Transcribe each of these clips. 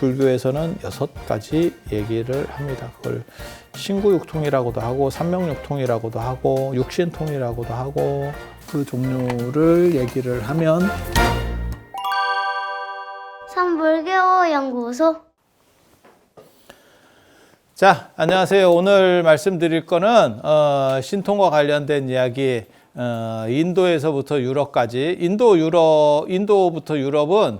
불교에서는 6가지 얘기를 합니다. 그걸 신구육통이라고도 하고 삼명육통이라고도 하고 육신통이라고도 하고 그 종류를 얘기를 하면 삼불교연구소. 자, 안녕하세요. 오늘 말씀드릴 거는 신통과 관련된 이야기, 인도에서부터 유럽까지. 인도부터 유럽은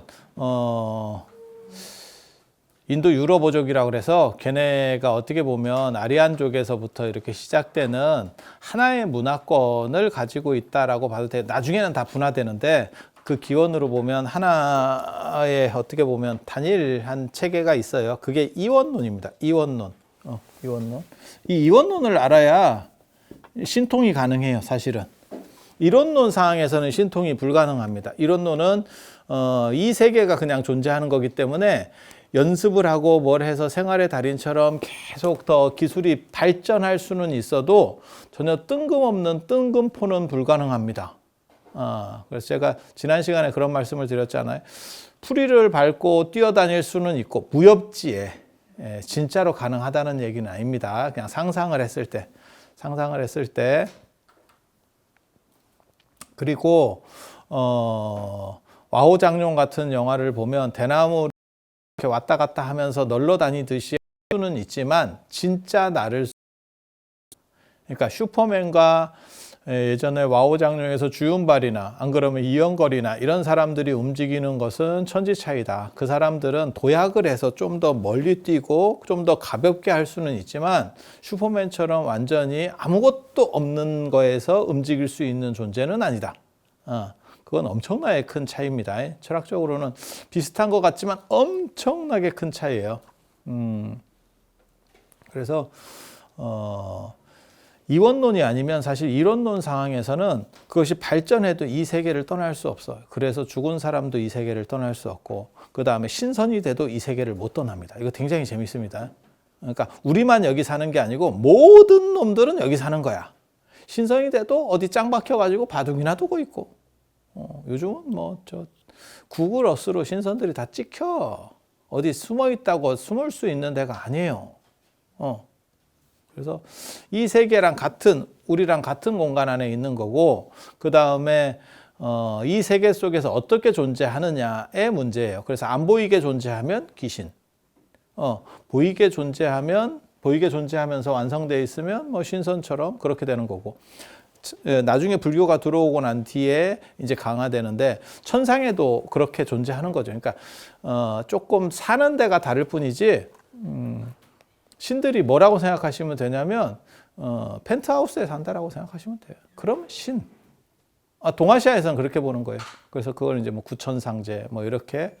인도 유럽어족이라고 그래서 걔네가 어떻게 보면 아리안족에서부터 이렇게 시작되는 하나의 문화권을 가지고 있다라고 봐도 돼. 나중에는 다 분화되는데 그 기원으로 보면 하나의 어떻게 보면 단일한 체계가 있어요. 그게 이원론입니다. 이원론. 이원론. 이 이원론을 알아야 신통이 가능해요, 사실은. 이론론 상황에서는 신통이 불가능합니다. 이론론은 이 세계가 그냥 존재하는 거기 때문에 연습을 하고 뭘 해서 생활의 달인처럼 계속 더 기술이 발전할 수는 있어도 전혀 뜬금없는 뜬금포는 불가능합니다. 그래서 제가 지난 시간에 그런 말씀을 드렸잖아요. 풀이를 밟고 뛰어다닐 수는 있고 무협지에 진짜로 가능하다는 얘기는 아닙니다. 그냥 상상을 했을 때 그리고 와호장룡 같은 영화를 보면 대나무 이렇게 왔다 갔다 하면서 널러 다니듯이 할 수는 있지만 진짜 나를 그러니까 슈퍼맨과 예전에 와호장룡에서 주윤발이나 안 그러면 이영걸이나 이런 사람들이 움직이는 것은 천지 차이다. 그 사람들은 도약을 해서 좀 더 멀리 뛰고 좀 더 가볍게 할 수는 있지만 슈퍼맨처럼 완전히 아무것도 없는 거에서 움직일 수 있는 존재는 아니다. 그건 엄청나게 큰 차이입니다. 철학적으로는 비슷한 것 같지만 엄청나게 큰 차이예요. 그래서 이원론이 아니면 사실 이론론 상황에서는 그것이 발전해도 이 세계를 떠날 수 없어요. 그래서 죽은 사람도 이 세계를 떠날 수 없고 그 다음에 신선이 돼도 이 세계를 못 떠납니다. 이거 굉장히 재밌습니다. 그러니까 우리만 여기 사는 게 아니고 모든 놈들은 여기 사는 거야. 신선이 돼도 어디 짱 박혀가지고 바둑이나 두고 있고 요즘은 구글 어스로 신선들이 다 찍혀. 어디 숨어 있다고 숨을 수 있는 데가 아니에요. 그래서 이 세계랑 우리랑 같은 공간 안에 있는 거고, 그 다음에 이 세계 속에서 어떻게 존재하느냐의 문제예요. 그래서 안 보이게 존재하면 귀신, 보이게 존재하면서 완성되어 있으면 신선처럼 그렇게 되는 거고, 나중에 불교가 들어오고 난 뒤에 이제 강화되는데 천상에도 그렇게 존재하는 거죠. 그러니까 조금 사는 데가 다를 뿐이지. 신들이 뭐라고 생각하시면 되냐면 펜트하우스에 산다라고 생각하시면 돼요. 그럼 신. 동아시아에서는 그렇게 보는 거예요. 그래서 그걸 이제 구천상제 이렇게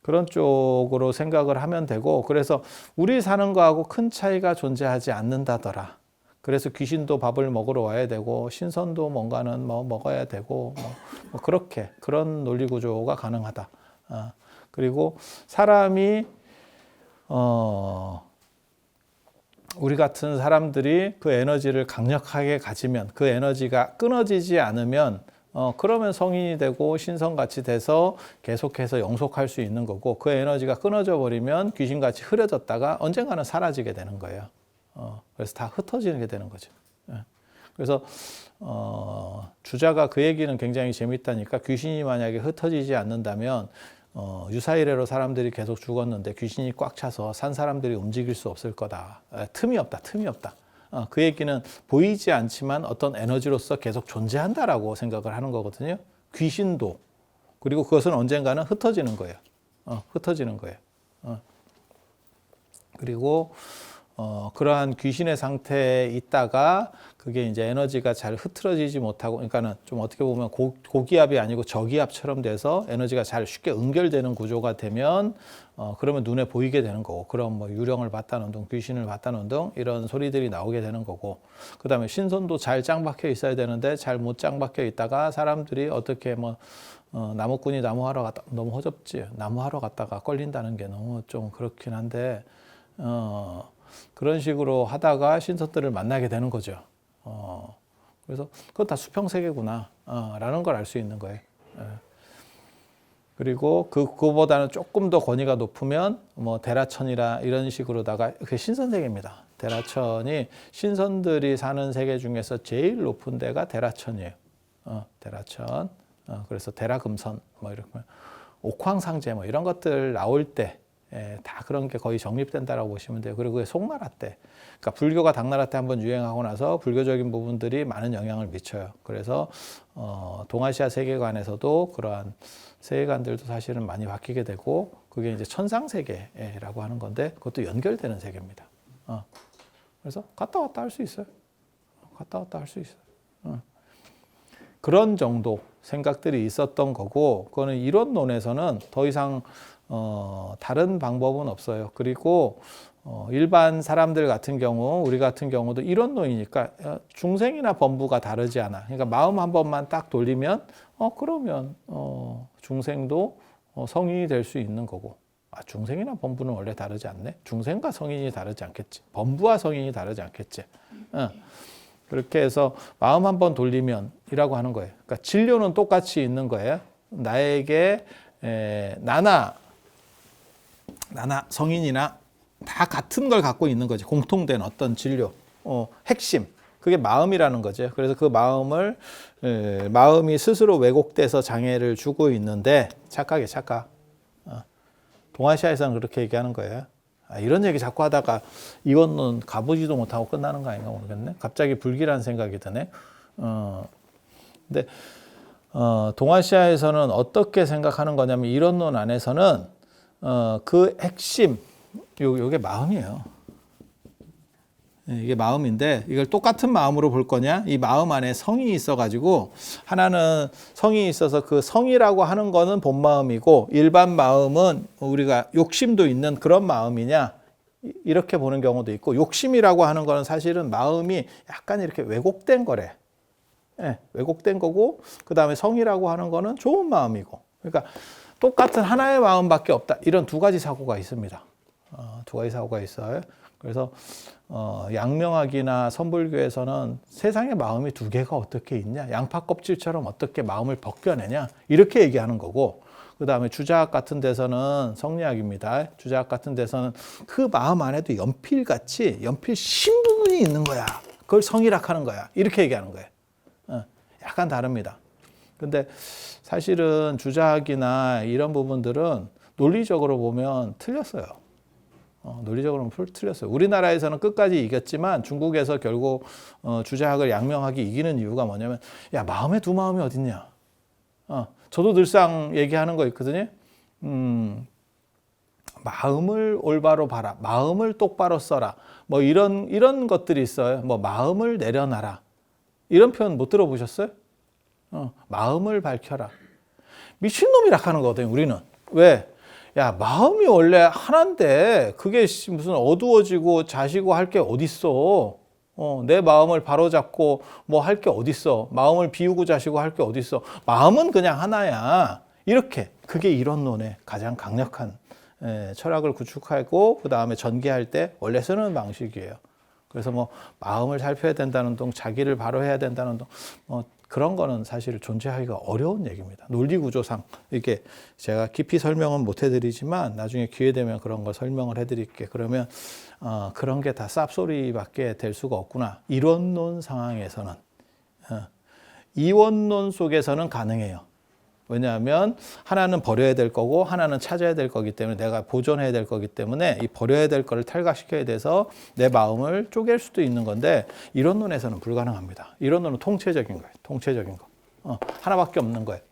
그런 쪽으로 생각을 하면 되고, 그래서 우리 사는 거하고 큰 차이가 존재하지 않는다더라. 그래서 귀신도 밥을 먹으러 와야 되고 신선도 뭔가는 먹어야 되고 그렇게 그런 논리 구조가 가능하다. 그리고 사람이 우리 같은 사람들이 그 에너지를 강력하게 가지면 그 에너지가 끊어지지 않으면 그러면 성인이 되고 신선같이 돼서 계속해서 영속할 수 있는 거고, 그 에너지가 끊어져 버리면 귀신같이 흐려졌다가 언젠가는 사라지게 되는 거예요. 그래서 다 흩어지게 되는 거죠. 그래서 주자가 그 얘기는 굉장히 재밌다니까. 귀신이 만약에 흩어지지 않는다면 유사이래로 사람들이 계속 죽었는데 귀신이 꽉 차서 산 사람들이 움직일 수 없을 거다. 틈이 없다. 그 얘기는 보이지 않지만 어떤 에너지로서 계속 존재한다라고 생각을 하는 거거든요. 귀신도. 그리고 그것은 언젠가는 흩어지는 거예요. 그리고 그러한 귀신의 상태에 있다가 그게 이제 에너지가 잘 흐트러지지 못하고, 그러니까는 좀 어떻게 보면 고기압이 아니고 저기압처럼 돼서 에너지가 잘 쉽게 응결되는 구조가 되면 그러면 눈에 보이게 되는 거고, 그럼 유령을 봤다는 등 귀신을 봤다는 등 이런 소리들이 나오게 되는 거고, 그 다음에 신선도 잘 짱박혀 있어야 되는데 잘 못 짱박혀 있다가 사람들이 어떻게 나무꾼이 나무하러 갔다, 너무 허접지, 나무하러 갔다가 걸린다는 게 너무 좀 그렇긴 한데 그런 식으로 하다가 신선들을 만나게 되는 거죠. 그래서 그건 다 수평세계구나 라는 걸 알 수 있는 거예요. 그리고 그거보다는 조금 더 권위가 높으면 뭐 대라천이라 이런 식으로다가 그게 신선세계입니다. 대라천이 신선들이 사는 세계 중에서 제일 높은 데가 대라천이에요. 대라천. 그래서 대라금선 뭐 이렇게 옥황상제 뭐 이런 것들 나올 때 다 그런 게 거의 정립된다라고 보시면 돼요. 그리고 그게 송나라 때, 그러니까 불교가 당나라 때 한번 유행하고 나서 불교적인 부분들이 많은 영향을 미쳐요. 그래서 동아시아 세계관에서도 그러한 세계관들도 사실은 많이 바뀌게 되고 그게 이제 천상 세계라고 하는 건데 그것도 연결되는 세계입니다. 그래서 갔다 왔다 할 수 있어요. 갔다 왔다 할 수 있어요. 그런 정도 생각들이 있었던 거고 그거는 이론론에서는 더 이상 다른 방법은 없어요. 그리고 일반 사람들 같은 경우 우리 같은 경우도 이론론이니까 중생이나 범부가 다르지 않아. 그러니까 마음 한 번만 딱 돌리면 그러면 중생도 성인이 될 수 있는 거고 중생이나 범부는 원래 다르지 않네. 중생과 성인이 다르지 않겠지. 범부와 성인이 다르지 않겠지. 그렇게 해서 마음 한 번 돌리면 이라고 하는 거예요. 그러니까 진료는 똑같이 있는 거예요. 나에게 나나 성인이나 다 같은 걸 갖고 있는 거지. 공통된 어떤 진료, 핵심. 그게 마음이라는 거죠. 그래서 그 마음이 스스로 왜곡돼서 장애를 주고 있는데 착각이에요, 착각. 동아시아에서는 그렇게 얘기하는 거예요. 이런 얘기 자꾸 하다가 이원론 가보지도 못하고 끝나는 거 아닌가 모르겠네. 갑자기 불길한 생각이 드네. 근데 동아시아에서는 어떻게 생각하는 거냐면 이론론 안에서는 그 핵심 요게 마음이에요. 이게 마음인데 이걸 똑같은 마음으로 볼 거냐? 이 마음 안에 성이 있어가지고 하나는 성이 있어서 그 성이라고 하는 거는 본 마음이고 일반 마음은 우리가 욕심도 있는 그런 마음이냐? 이렇게 보는 경우도 있고 욕심이라고 하는 거는 사실은 마음이 약간 이렇게 왜곡된 거래. 왜곡된 거고 그 다음에 성이라고 하는 거는 좋은 마음이고 그러니까 똑같은 하나의 마음밖에 없다. 이런 두 가지 사고가 있습니다. 두 가지 사고가 있어요. 그래서 양명학이나 선불교에서는 세상에 마음이 두 개가 어떻게 있냐, 양파 껍질처럼 어떻게 마음을 벗겨내냐 이렇게 얘기하는 거고 그 다음에 주자학 같은 데서는 성리학입니다. 주자학 같은 데서는 그 마음 안에도 연필같이 연필 신 부분이 있는 거야. 그걸 성이라 하는 거야. 이렇게 얘기하는 거예요. 약간 다릅니다. 근데 사실은 주자학이나 이런 부분들은 논리적으로 보면 틀렸어요. 논리적으로는 틀렸어요. 우리나라에서는 끝까지 이겼지만 중국에서 결국 주자학을 양명학이 이기는 이유가 뭐냐면 야 마음에 두 마음이 어딨냐. 저도 늘상 얘기하는 거 있거든요. 마음을 올바로 봐라. 마음을 똑바로 써라. 뭐 이런 것들이 있어요. 뭐 마음을 내려놔라. 이런 표현 못 들어보셨어요? 마음을 밝혀라. 미친놈이라 하는 거거든요, 우리는. 왜? 야, 마음이 원래 하나인데 그게 무슨 어두워지고 자시고 할 게 어딨어. 내 마음을 바로잡고 뭐 할 게 어딨어. 마음을 비우고 자시고 할 게 어딨어. 마음은 그냥 하나야. 이렇게. 그게 이론론의 가장 강력한 철학을 구축하고 그 다음에 전개할 때 원래 쓰는 방식이에요. 그래서 뭐 마음을 살펴야 된다는 동, 자기를 바로 해야 된다는 동, 그런 거는 사실 존재하기가 어려운 얘기입니다. 논리 구조상 이렇게 제가 깊이 설명은 못 해드리지만 나중에 기회 되면 그런 걸 설명을 해드릴게. 그러면 그런 게 다 쌉소리밖에 될 수가 없구나. 이론론 상황에서는 이원론 속에서는 가능해요. 왜냐하면 하나는 버려야 될 거고 하나는 찾아야 될 거기 때문에 내가 보존해야 될 거기 때문에 이 버려야 될 거를 탈각시켜야 돼서 내 마음을 쪼갤 수도 있는 건데 이론론에서는 불가능합니다. 이론론은 통체적인 거예요. 통체적인 거. 하나밖에 없는 거예요.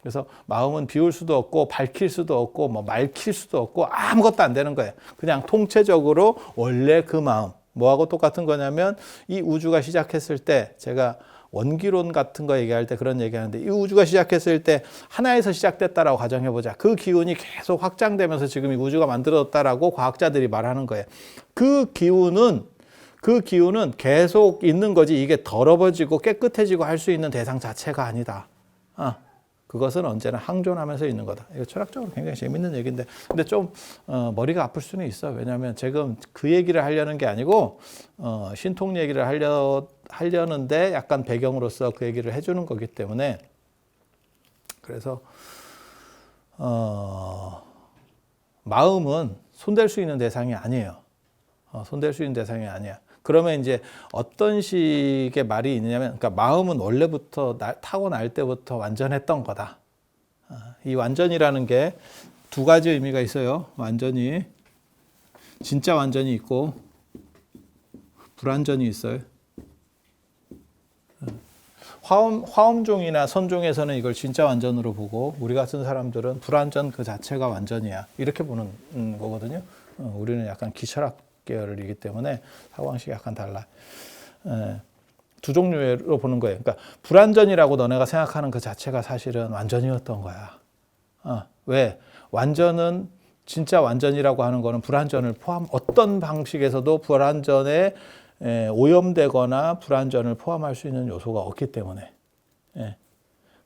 그래서 마음은 비울 수도 없고 밝힐 수도 없고 뭐 맑힐 수도 없고 아무것도 안 되는 거예요. 그냥 통체적으로 원래 그 마음 뭐하고 똑같은 거냐면 이 우주가 시작했을 때 제가 원기론 같은 거 얘기할 때 그런 얘기하는데 이 우주가 시작했을 때 하나에서 시작됐다라고 가정해보자. 그 기운이 계속 확장되면서 지금 이 우주가 만들어졌다라고 과학자들이 말하는 거예요. 그 기운은 계속 있는 거지 이게 더러워지고 깨끗해지고 할 수 있는 대상 자체가 아니다. 그것은 언제나 항존하면서 있는 거다. 이거 철학적으로 굉장히 재밌는 얘기인데 근데 좀 머리가 아플 수는 있어. 왜냐하면 지금 그 얘기를 하려는 게 아니고 신통 얘기를 하려는데 약간 배경으로서 그 얘기를 해주는 거기 때문에 그래서 마음은 손댈 수 있는 대상이 아니에요. 손댈 수 있는 대상이 아니야. 그러면 이제 어떤 식의 말이 있느냐면, 그러니까 마음은 원래부터 타고날 때부터 완전했던 거다. 이 완전이라는 게 두 가지 의미가 있어요. 완전히, 진짜 완전히 있고 불완전이 있어요. 화엄종이나 선종에서는 이걸 진짜 완전으로 보고, 우리 같은 사람들은 불완전 그 자체가 완전이야, 이렇게 보는 거거든요. 우리는 약간 기철학 계열이기 때문에 사고방식이 약간 달라. 두 종류로 보는 거예요. 그러니까 불완전이라고 너네가 생각하는 그 자체가 사실은 완전이었던 거야. 왜? 완전은, 진짜 완전이라고 하는 거는 불완전을 어떤 방식에서도 불완전에 오염되거나 불완전을 포함할 수 있는 요소가 없기 때문에.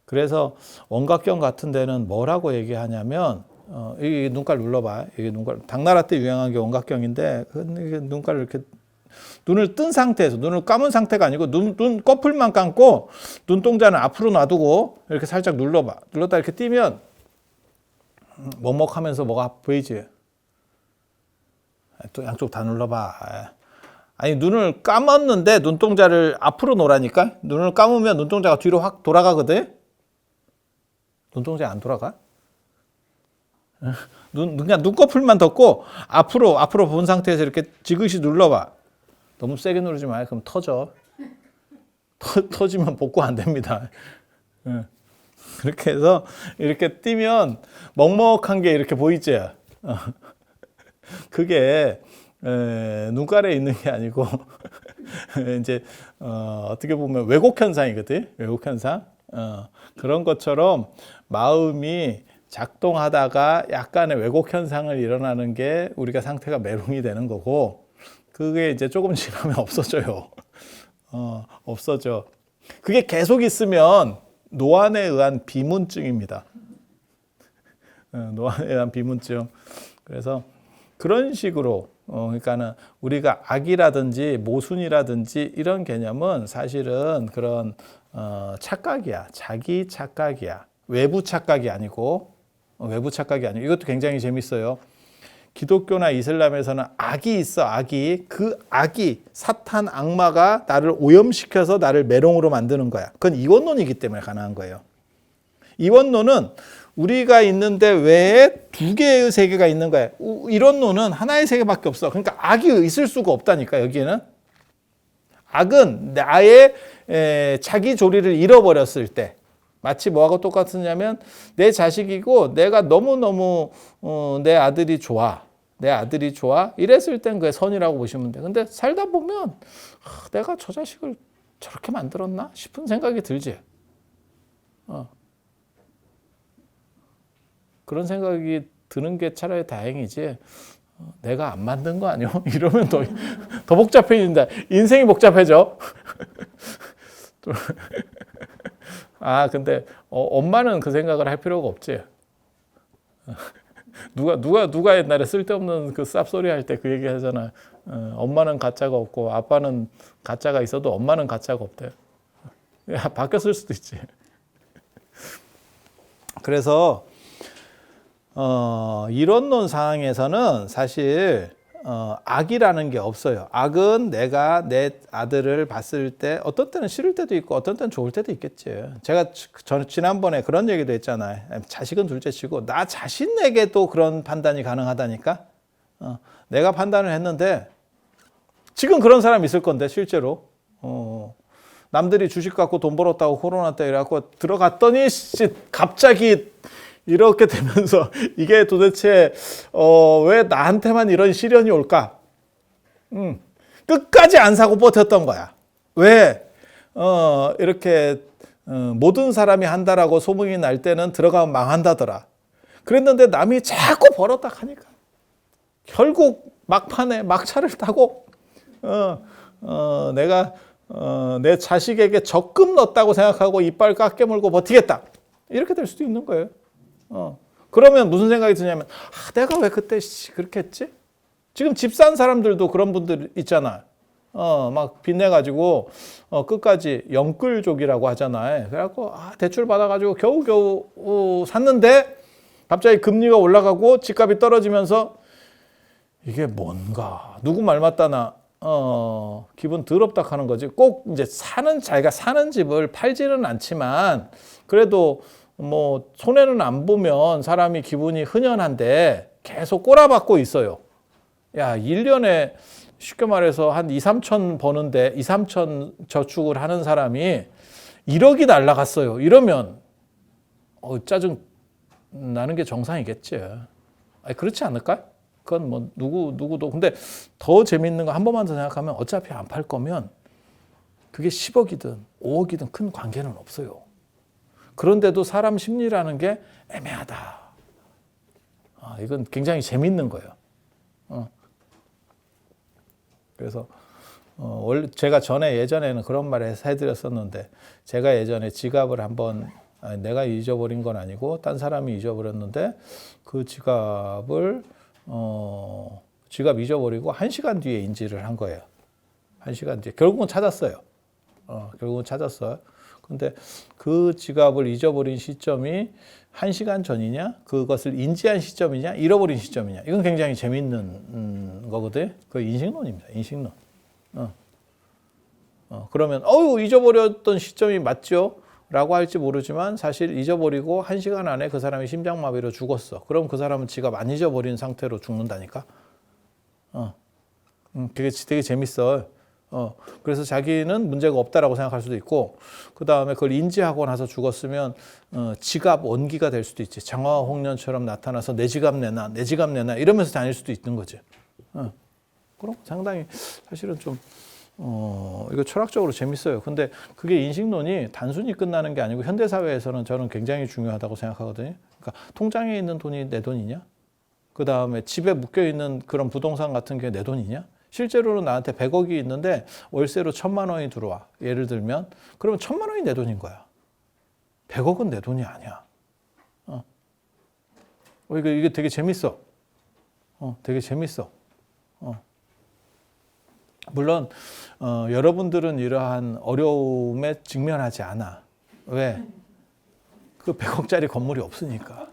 그래서 원각경 같은 데는 뭐라고 얘기하냐면, 이 눈깔 눌러봐. 이게 눈깔, 당나라 때 유행한 게 원각경인데, 눈깔을 이렇게, 눈을 뜬 상태에서, 눈을 감은 상태가 아니고, 눈 꺼풀만 감고, 눈동자는 앞으로 놔두고, 이렇게 살짝 눌러봐. 눌렀다 이렇게 띄면, 먹먹하면서 뭐가 보이지? 또 양쪽 다 눌러봐. 아니, 눈을 감았는데 눈동자를 앞으로 놓으라니까? 눈을 감으면 눈동자가 뒤로 확 돌아가거든? 눈동자 안 돌아가? 그냥 눈꺼풀만 덮고 앞으로 본 상태에서 이렇게 지그시 눌러봐. 너무 세게 누르지 마요. 그럼 터져. 터지면 복구 안 됩니다. 그렇게 해서 이렇게 띄면 먹먹한 게 이렇게 보이지? 그게 눈깔에 있는 게 아니고 이제 어떻게 보면 왜곡 현상이거든. 왜곡 현상. 그런 것처럼 마음이 작동하다가 약간의 왜곡 현상을 일어나는 게 우리가 상태가 메롱이 되는 거고, 그게 이제 조금 지나면 없어져요. 없어져. 그게 계속 있으면 노안에 의한 비문증입니다. 노안에 의한 비문증. 그래서 그런 식으로, 그러니까는 우리가 악이라든지 모순이라든지 이런 개념은 사실은 그런 착각이야. 자기 착각이야. 외부 착각이 아니고, 이것도 굉장히 재밌어요. 기독교나 이슬람에서는 악이 있어, 악이. 그 악이, 사탄, 악마가 나를 오염시켜서 나를 메롱으로 만드는 거야. 그건 이원론이기 때문에 가능한 거예요. 이원론은 우리가 있는데 외에 두 개의 세계가 있는 거야. 이론론은 하나의 세계밖에 없어. 그러니까 악이 있을 수가 없다니까, 여기에는. 악은 나의 자기 조리를 잃어버렸을 때, 마치 뭐하고 똑같으냐면, 내 자식이고 내가 너무너무 내 아들이 좋아. 이랬을 땐 그게 선이라고 보시면 돼. 근데 살다 보면 내가 저 자식을 저렇게 만들었나 싶은 생각이 들지. 그런 생각이 드는 게 차라리 다행이지, 내가 안 만든 거 아니야? 이러면 더 복잡해진다. 인생이 복잡해져. 근데 엄마는 그 생각을 할 필요가 없지. 누가 옛날에 쓸데없는 그 쌉소리 할 때 그 얘기 하잖아. 엄마는 가짜가 없고 아빠는 가짜가 있어도 엄마는 가짜가 없대. 바뀌었을 수도 있지. 그래서 이론론 상황에서는 사실 악이라는 게 없어요. 악은 내가 내 아들을 봤을 때 어떤 때는 싫을 때도 있고 어떤 때는 좋을 때도 있겠지. 제가 지난번에 그런 얘기도 했잖아요. 자식은 둘째치고 나 자신에게도 그런 판단이 가능하다니까. 내가 판단을 했는데 지금 그런 사람 있을 건데 실제로 남들이 주식 갖고 돈 벌었다고 코로나 때 이래갖고 들어갔더니 갑자기 이렇게 되면서 이게 도대체 왜 나한테만 이런 시련이 올까? 끝까지 안 사고 버텼던 거야. 왜? 이렇게 모든 사람이 한다라고 소문이 날 때는 들어가면 망한다더라. 그랬는데 남이 자꾸 벌었다 하니까 결국 막판에 막차를 타고 내가 내 자식에게 적금 넣었다고 생각하고 이빨 깎여물고 버티겠다. 이렇게 될 수도 있는 거예요. 그러면 무슨 생각이 드냐면, 내가 왜 그때 그렇게 했지? 지금 집 산 사람들도 그런 분들 있잖아. 막 빚내가지고, 끝까지 영끌족이라고 하잖아요. 그래갖고, 대출 받아가지고 겨우겨우 샀는데, 갑자기 금리가 올라가고 집값이 떨어지면서 이게 뭔가 누구 말 맞다나 기분 더럽다 하는 거지. 꼭 이제 자기가 사는 집을 팔지는 않지만 그래도 뭐 손해는 안 보면 사람이 기분이 흔연한데 계속 꼬라박고 있어요. 야, 1년에 쉽게 말해서 한 2, 3천 버는데 2, 3천 저축을 하는 사람이 1억이 날라갔어요. 이러면 짜증 나는 게 정상이겠지. 아니, 그렇지 않을까? 그건 뭐 누구도. 근데 더 재밌는 거 한 번만 더 생각하면 어차피 안 팔 거면 그게 10억이든 5억이든 큰 관계는 없어요. 그런데도 사람 심리라는 게 애매하다. 이건 굉장히 재밌는 거예요. 그래서 원래 제가 예전에는 그런 말을 해드렸었는데, 제가 예전에 지갑을 한번 내가 잊어버린 건 아니고 딴 사람이 잊어버렸는데 그 지갑을 지갑 잊어버리고 1시간 뒤에 인지를 한 거예요. 1시간 뒤에 결국은 찾았어요. 결국은 찾았어요. 근데 그 지갑을 잊어버린 시점이 1시간 전이냐, 그것을 인지한 시점이냐, 잃어버린 시점이냐, 이건 굉장히 재밌는 거거든요. 그 인식론입니다. 인식론. 그러면 잊어버렸던 시점이 맞죠? 라고 할지 모르지만 사실 잊어버리고 1시간 안에 그 사람이 심장마비로 죽었어. 그럼 그 사람은 지갑 안 잊어버린 상태로 죽는다니까. 되게 재밌어요. 그래서 자기는 문제가 없다라고 생각할 수도 있고, 그 다음에 그걸 인지하고 나서 죽었으면 지갑 원기가 될 수도 있지. 장화홍련처럼 나타나서 내 지갑 내놔 이러면서 다닐 수도 있는 거지. 그럼 상당히 사실은 좀 이거 철학적으로 재밌어요. 근데 그게 인식론이 단순히 끝나는 게 아니고 현대 사회에서는 저는 굉장히 중요하다고 생각하거든요. 그러니까 통장에 있는 돈이 내 돈이냐? 그 다음에 집에 묶여 있는 그런 부동산 같은 게 내 돈이냐? 실제로는 나한테 100억이 있는데 월세로 1,000만 원이 들어와. 예를 들면 그러면 1,000만 원이 내 돈인 거야. 100억은 내 돈이 아니야. 이게 되게 재밌어. 되게 재밌어. 물론 여러분들은 이러한 어려움에 직면하지 않아. 왜? 그 100억짜리 건물이 없으니까.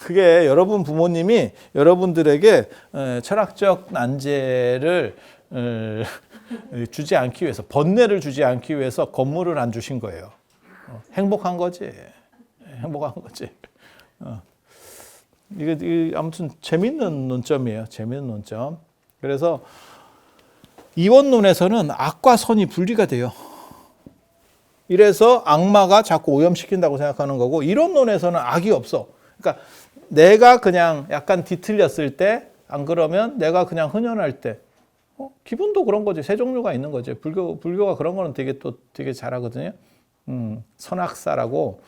그게 여러분 부모님이 여러분들에게 철학적 난제를 주지 않기 위해서, 번뇌를 주지 않기 위해서 건물을 안 주신 거예요. 행복한 거지. 행복한 거지. 이게 아무튼 재밌는 논점이에요. 재밌는 논점. 그래서 이원론에서는 악과 선이 분리가 돼요. 이래서 악마가 자꾸 오염시킨다고 생각하는 거고, 이론론에서는 악이 없어. 그러니까 내가 그냥 약간 뒤틀렸을 때, 안 그러면 내가 그냥 흔연할 때, 기분도 그런 거지. 세 종류가 있는 거지. 불교가 그런 거는 되게 잘하거든요. 선악사라고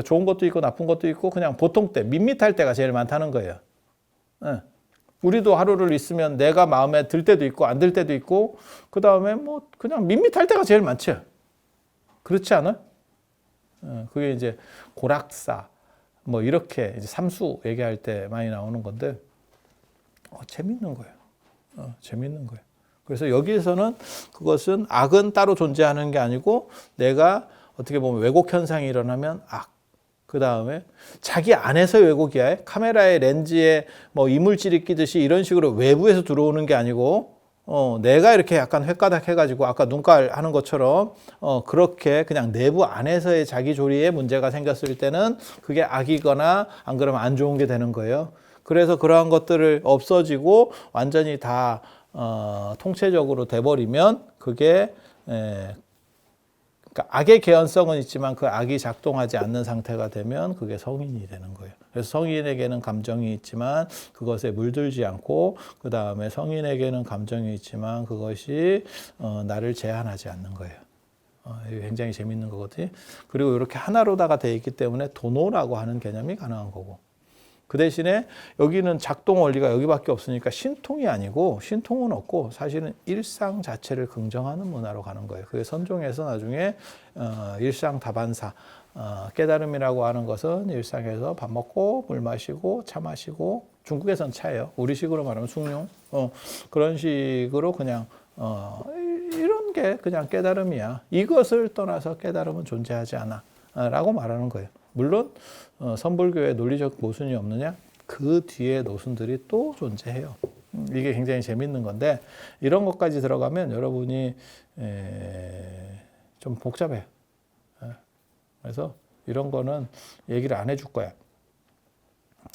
좋은 것도 있고 나쁜 것도 있고 그냥 보통 때, 밋밋할 때가 제일 많다는 거예요. 우리도 하루를 있으면 내가 마음에 들 때도 있고 안 들 때도 있고, 그 다음에 뭐 그냥 밋밋할 때가 제일 많지. 그렇지 않아요? 그게 이제 고락사, 뭐 이렇게 이제 삼수 얘기할 때 많이 나오는 건데, 재밌는 거예요. 재밌는 거예요. 그래서 여기에서는 그것은 악은 따로 존재하는 게 아니고, 내가 어떻게 보면 왜곡 현상이 일어나면 악, 그 다음에 자기 안에서 왜곡이야. 카메라의 렌즈에 뭐 이물질이 끼듯이 이런 식으로 외부에서 들어오는 게 아니고, 내가 이렇게 약간 횟가닥 해가지고 아까 눈깔 하는 것처럼 그렇게 그냥 내부 안에서의 자기 조리에 문제가 생겼을 때는 그게 악이거나 안 그러면 안 좋은 게 되는 거예요. 그래서 그러한 것들을 없어지고 완전히 다 통체적으로 돼버리면 그게 그러니까 악의 개연성은 있지만 그 악이 작동하지 않는 상태가 되면 그게 성인이 되는 거예요. 그래서 성인에게는 감정이 있지만 그것에 물들지 않고, 그 다음에 성인에게는 감정이 있지만 그것이 나를 제한하지 않는 거예요. 이게 굉장히 재밌는 거거든요. 그리고 이렇게 하나로다가 되어 있기 때문에 도노라고 하는 개념이 가능한 거고, 그 대신에 여기는 작동 원리가 여기밖에 없으니까 신통이 아니고, 신통은 없고 사실은 일상 자체를 긍정하는 문화로 가는 거예요. 그게 선종에서 나중에 일상 다반사, 깨달음이라고 하는 것은 일상에서 밥 먹고 물 마시고 차 마시고, 중국에선 차예요. 우리식으로 말하면 숭늉. 그런 식으로 그냥 이런 게 그냥 깨달음이야. 이것을 떠나서 깨달음은 존재하지 않아 라고 말하는 거예요. 물론 선불교의 논리적 모순이 없느냐? 그 뒤에 노순들이 또 존재해요. 이게 굉장히 재밌는 건데 이런 것까지 들어가면 여러분이 좀 복잡해요. 그래서 이런 거는 얘기를 안 해줄 거야.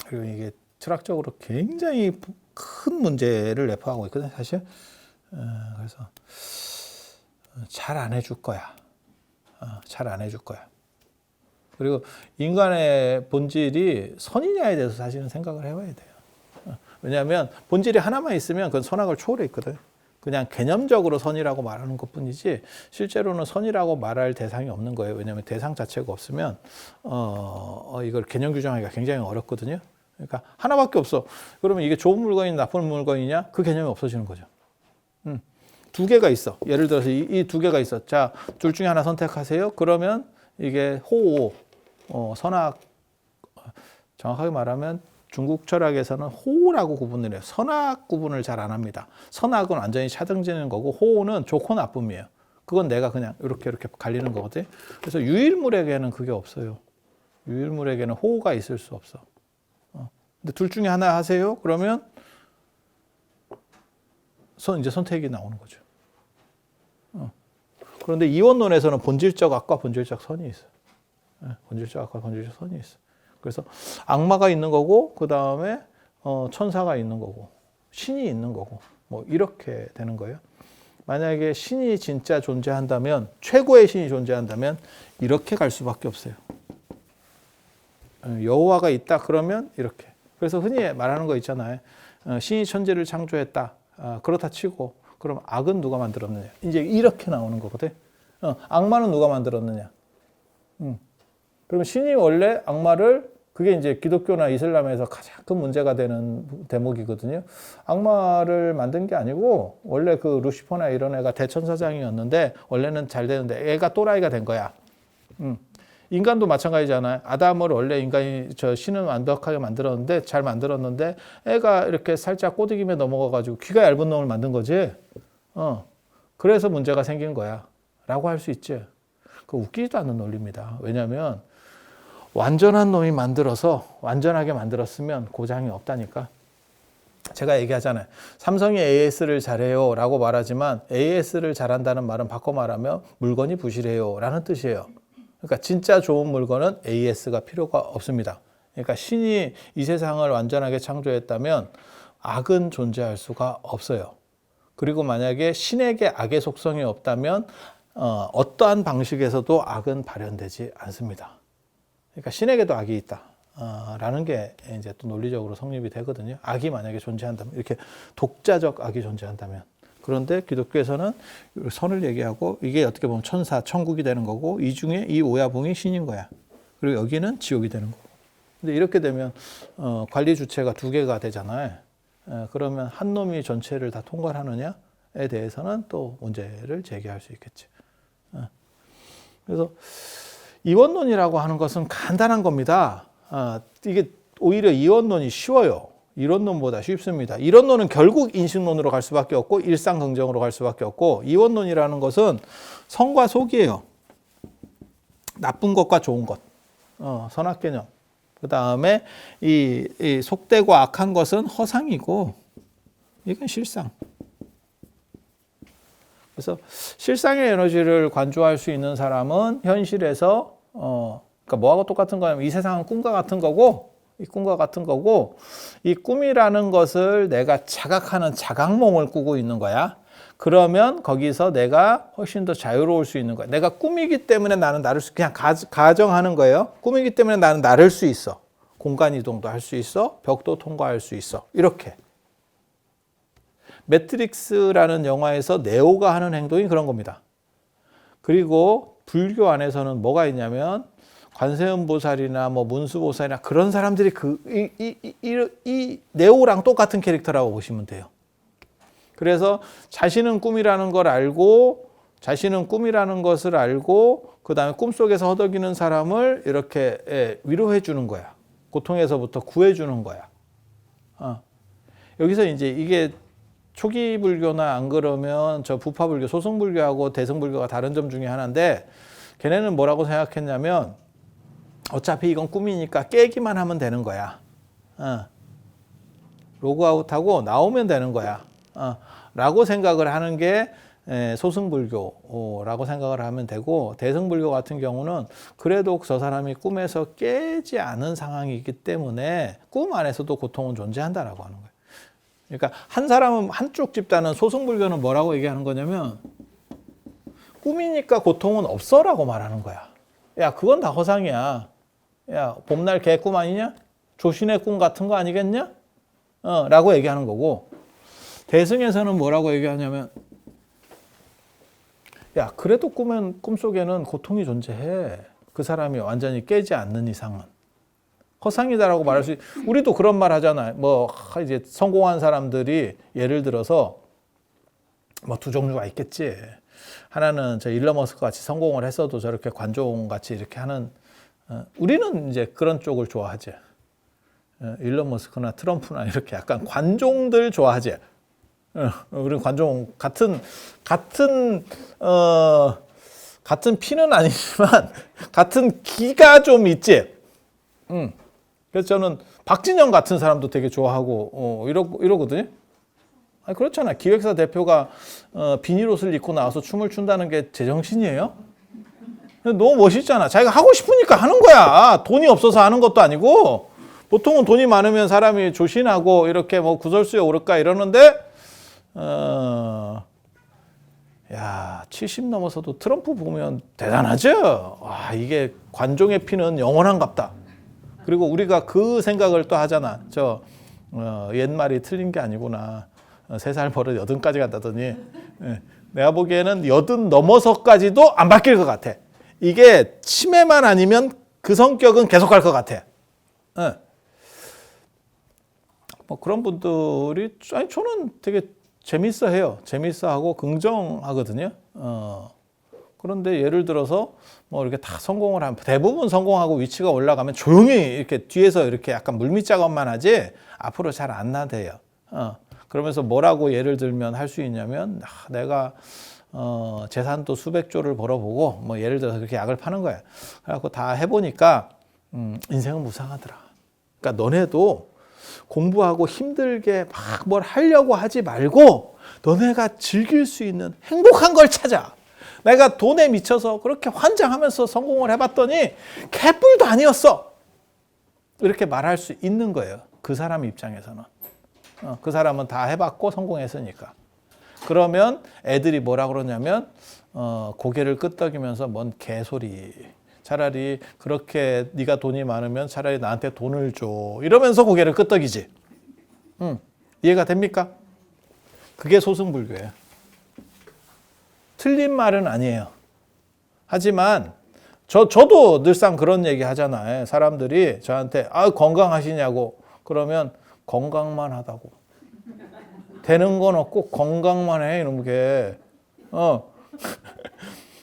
그리고 이게 철학적으로 굉장히 큰 문제를 내포하고 있거든, 사실. 그래서 잘 안 해줄 거야. 잘 안 해줄 거야. 그리고 인간의 본질이 선이냐에 대해서 사실은 생각을 해봐야 돼요. 왜냐하면 본질이 하나만 있으면 그건 선악을 초월해 있거든. 그냥 개념적으로 선이라고 말하는 것뿐이지 실제로는 선이라고 말할 대상이 없는 거예요. 왜냐하면 대상 자체가 없으면 이걸 개념 규정하기가 굉장히 어렵거든요. 그러니까 하나밖에 없어. 그러면 이게 좋은 물건이냐 나쁜 물건이냐 그 개념이 없어지는 거죠. 두 개가 있어. 예를 들어서 이 두 개가 있어. 자, 둘 중에 하나 선택하세요. 그러면 이게 호오, 선악, 정확하게 말하면 중국 철학에서는 호라고 구분을 해요. 선악 구분을 잘 안 합니다. 선악은 완전히 차등지는 거고 호는 좋고 나쁨이에요. 그건 내가 그냥 이렇게 갈리는 거거든. 그래서 유일물에게는 그게 없어요. 유일물에게는 호가 있을 수 없어. 근데 둘 중에 하나 하세요. 그러면 이제 선택이 나오는 거죠. 그런데 이원론에서는 본질적 악과 본질적 선이 있어요. 본질적 악과 본질적 선이 있어요. 그래서 악마가 있는 거고 그 다음에 천사가 있는 거고 신이 있는 거고 뭐 이렇게 되는 거예요. 만약에 신이 진짜 존재한다면 최고의 신이 존재한다면 이렇게 갈 수밖에 없어요. 여호와가 있다 그러면 이렇게. 그래서 흔히 말하는 거 있잖아요. 신이 천지를 창조했다. 그렇다 치고 그럼 악은 누가 만들었느냐. 이제 이렇게 나오는 거거든. 악마는 누가 만들었느냐. 그럼 신이 원래 악마를 그게 이제 기독교나 이슬람에서 가장 큰 문제가 되는 대목이거든요. 악마를 만든 게 아니고 원래 그 루시퍼나 이런 애가 대천사장이었는데 원래는 잘 되는데 애가 또라이가 된 거야. 인간도 마찬가지잖아요. 아담을 원래 인간이 신은 완벽하게 만들었는데 잘 만들었는데 애가 이렇게 살짝 꼬드김에 넘어가가지고 귀가 얇은 놈을 만든 거지. 그래서 문제가 생긴 거야. 라고 할 수 있지. 그 웃기지도 않는 논리입니다. 왜냐하면 완전한 놈이 만들어서 완전하게 만들었으면 고장이 없다니까. 제가 얘기하잖아요. 삼성이 AS를 잘해요 라고 말하지만 AS를 잘한다는 말은 바꿔 말하면 물건이 부실해요 라는 뜻이에요. 그러니까 진짜 좋은 물건은 AS가 필요가 없습니다. 그러니까 신이 이 세상을 완전하게 창조했다면 악은 존재할 수가 없어요. 그리고 만약에 신에게 악의 속성이 없다면 어떠한 방식에서도 악은 발현되지 않습니다. 그러니까 신에게도 악이 있다. 라는 게 이제 또 논리적으로 성립이 되거든요. 악이 만약에 존재한다면, 이렇게 독자적 악이 존재한다면. 그런데 기독교에서는 선을 얘기하고 이게 어떻게 보면 천사, 천국이 되는 거고 이 중에 이 오야붕이 신인 거야. 그리고 여기는 지옥이 되는 거고. 근데 이렇게 되면 관리 주체가 두 개가 되잖아요. 그러면 한 놈이 전체를 다 통괄하느냐에 대해서는 또 문제를 제기할 수 있겠죠. 그래서 이원론이라고 하는 것은 간단한 겁니다. 이게 오히려 이원론이 쉬워요. 이론론보다 쉽습니다. 이론론은 결국 인식론으로 갈 수밖에 없고 일상긍정으로 갈 수밖에 없고 이원론이라는 것은 성과 속이에요. 나쁜 것과 좋은 것, 선악개념. 그 다음에 이 속되고 악한 것은 허상이고 이건 실상. 그래서 실상의 에너지를 관조할 수 있는 사람은 현실에서 그러니까 뭐하고 똑같은 거냐면 이 세상은 꿈과 같은 거고 이 꿈과 같은 거고 이 꿈이라는 것을 내가 자각하는 자각몽을 꾸고 있는 거야. 그러면 거기서 내가 훨씬 더 자유로울 수 있는 거야. 내가 꿈이기 때문에 나는 나를 그냥 가정하는 거예요. 꿈이기 때문에 나는 나를 수 있어. 공간 이동도 할 수 있어. 벽도 통과할 수 있어. 이렇게. 매트릭스라는 영화에서 네오가 하는 행동이 그런 겁니다. 그리고 불교 안에서는 뭐가 있냐면 관세음보살이나 뭐 문수보살이나 그런 사람들이 이 네오랑 똑같은 캐릭터라고 보시면 돼요. 그래서 자신은 꿈이라는 걸 알고 자신은 꿈이라는 것을 알고 그 다음에 꿈속에서 허덕이는 사람을 이렇게 위로해 주는 거야. 고통에서부터 구해 주는 거야. 여기서 이제 이게 초기 불교나 안 그러면 저 부파불교, 소승불교하고 대승불교가 다른 점 중에 하나인데 걔네는 뭐라고 생각했냐면 어차피 이건 꿈이니까 깨기만 하면 되는 거야. 로그아웃하고 나오면 되는 거야. 라고 생각을 하는 게 소승불교라고 생각을 하면 되고, 대승불교 같은 경우는 그래도 저 사람이 꿈에서 깨지 않은 상황이기 때문에 꿈 안에서도 고통은 존재한다라고 하는 거예요. 그러니까 한 사람은, 한쪽 집단은, 소승불교는 뭐라고 얘기하는 거냐면 꿈이니까 고통은 없어라고 말하는 거야. 야, 그건 다 허상이야. 야, 봄날 개꿈 아니냐? 조신의 꿈 같은 거 아니겠냐? 라고 얘기하는 거고, 대승에서는 뭐라고 얘기하냐면, 야, 그래도 꿈속에는 고통이 존재해. 그 사람이 완전히 깨지 않는 이상은. 허상이다라고 말할 수, 우리도 그런 말 하잖아요. 뭐, 이제 성공한 사람들이 예를 들어서, 뭐 두 종류가 있겠지. 하나는 저 일론 머스크 같이 성공을 했어도 저렇게 관종 같이 이렇게 하는, 우리는 이제 그런 쪽을 좋아하지. 일론 머스크나 트럼프나 이렇게 약간 관종들 좋아하지. 우리 관종 같은 피는 아니지만 같은 기가 좀 있지. 그래서 저는 박진영 같은 사람도 되게 좋아하고 이러거든요. 아니, 그렇잖아. 기획사 대표가 비닐옷을 입고 나와서 춤을 춘다는 게 제정신이에요? 너무 멋있잖아. 자기가 하고 싶으니까 하는 거야. 돈이 없어서 하는 것도 아니고. 보통은 돈이 많으면 사람이 조신하고 이렇게 뭐 구설수에 오를까 이러는데, 야, 70 넘어서도 트럼프 보면 대단하죠? 와, 이게 관종의 피는 영원한갑다. 그리고 우리가 그 생각을 또 하잖아. 옛말이 틀린 게 아니구나. 3살 버릇 80까지 간다더니, 내가 보기에는 80 넘어서까지도 안 바뀔 것 같아. 이게 치매만 아니면 그 성격은 계속 갈 것 같아. 뭐 그런 분들이, 아니, 저는 되게 재밌어 해요. 재밌어 하고 긍정하거든요. 그런데 예를 들어서 뭐 이렇게 다 성공을 하면, 대부분 성공하고 위치가 올라가면 조용히 이렇게 뒤에서 이렇게 약간 물밑 작업만 하지 앞으로 잘 안 나대요. 그러면서 뭐라고 예를 들면 할 수 있냐면, 내가 재산도 수백조를 벌어보고, 뭐 예를 들어서 그렇게 약을 파는 거야. 그래갖고 다 해보니까 인생은 무상하더라. 그러니까 너네도 공부하고 힘들게 막 뭘 하려고 하지 말고 너네가 즐길 수 있는 행복한 걸 찾아. 내가 돈에 미쳐서 그렇게 환장하면서 성공을 해봤더니 개뿔도 아니었어. 이렇게 말할 수 있는 거예요. 그 사람 입장에서는. 그 사람은 다 해봤고 성공했으니까. 그러면 애들이 뭐라 그러냐면 고개를 끄덕이면서 뭔 개소리. 차라리 그렇게 네가 돈이 많으면 차라리 나한테 돈을 줘. 이러면서 고개를 끄덕이지. 이해가 됩니까? 그게 소승불교예요. 틀린 말은 아니에요. 하지만 저도 늘상 그런 얘기 하잖아요. 사람들이 저한테 건강하시냐고. 그러면 건강만 하다고. 되는 건 없고 건강만 해, 이런 게.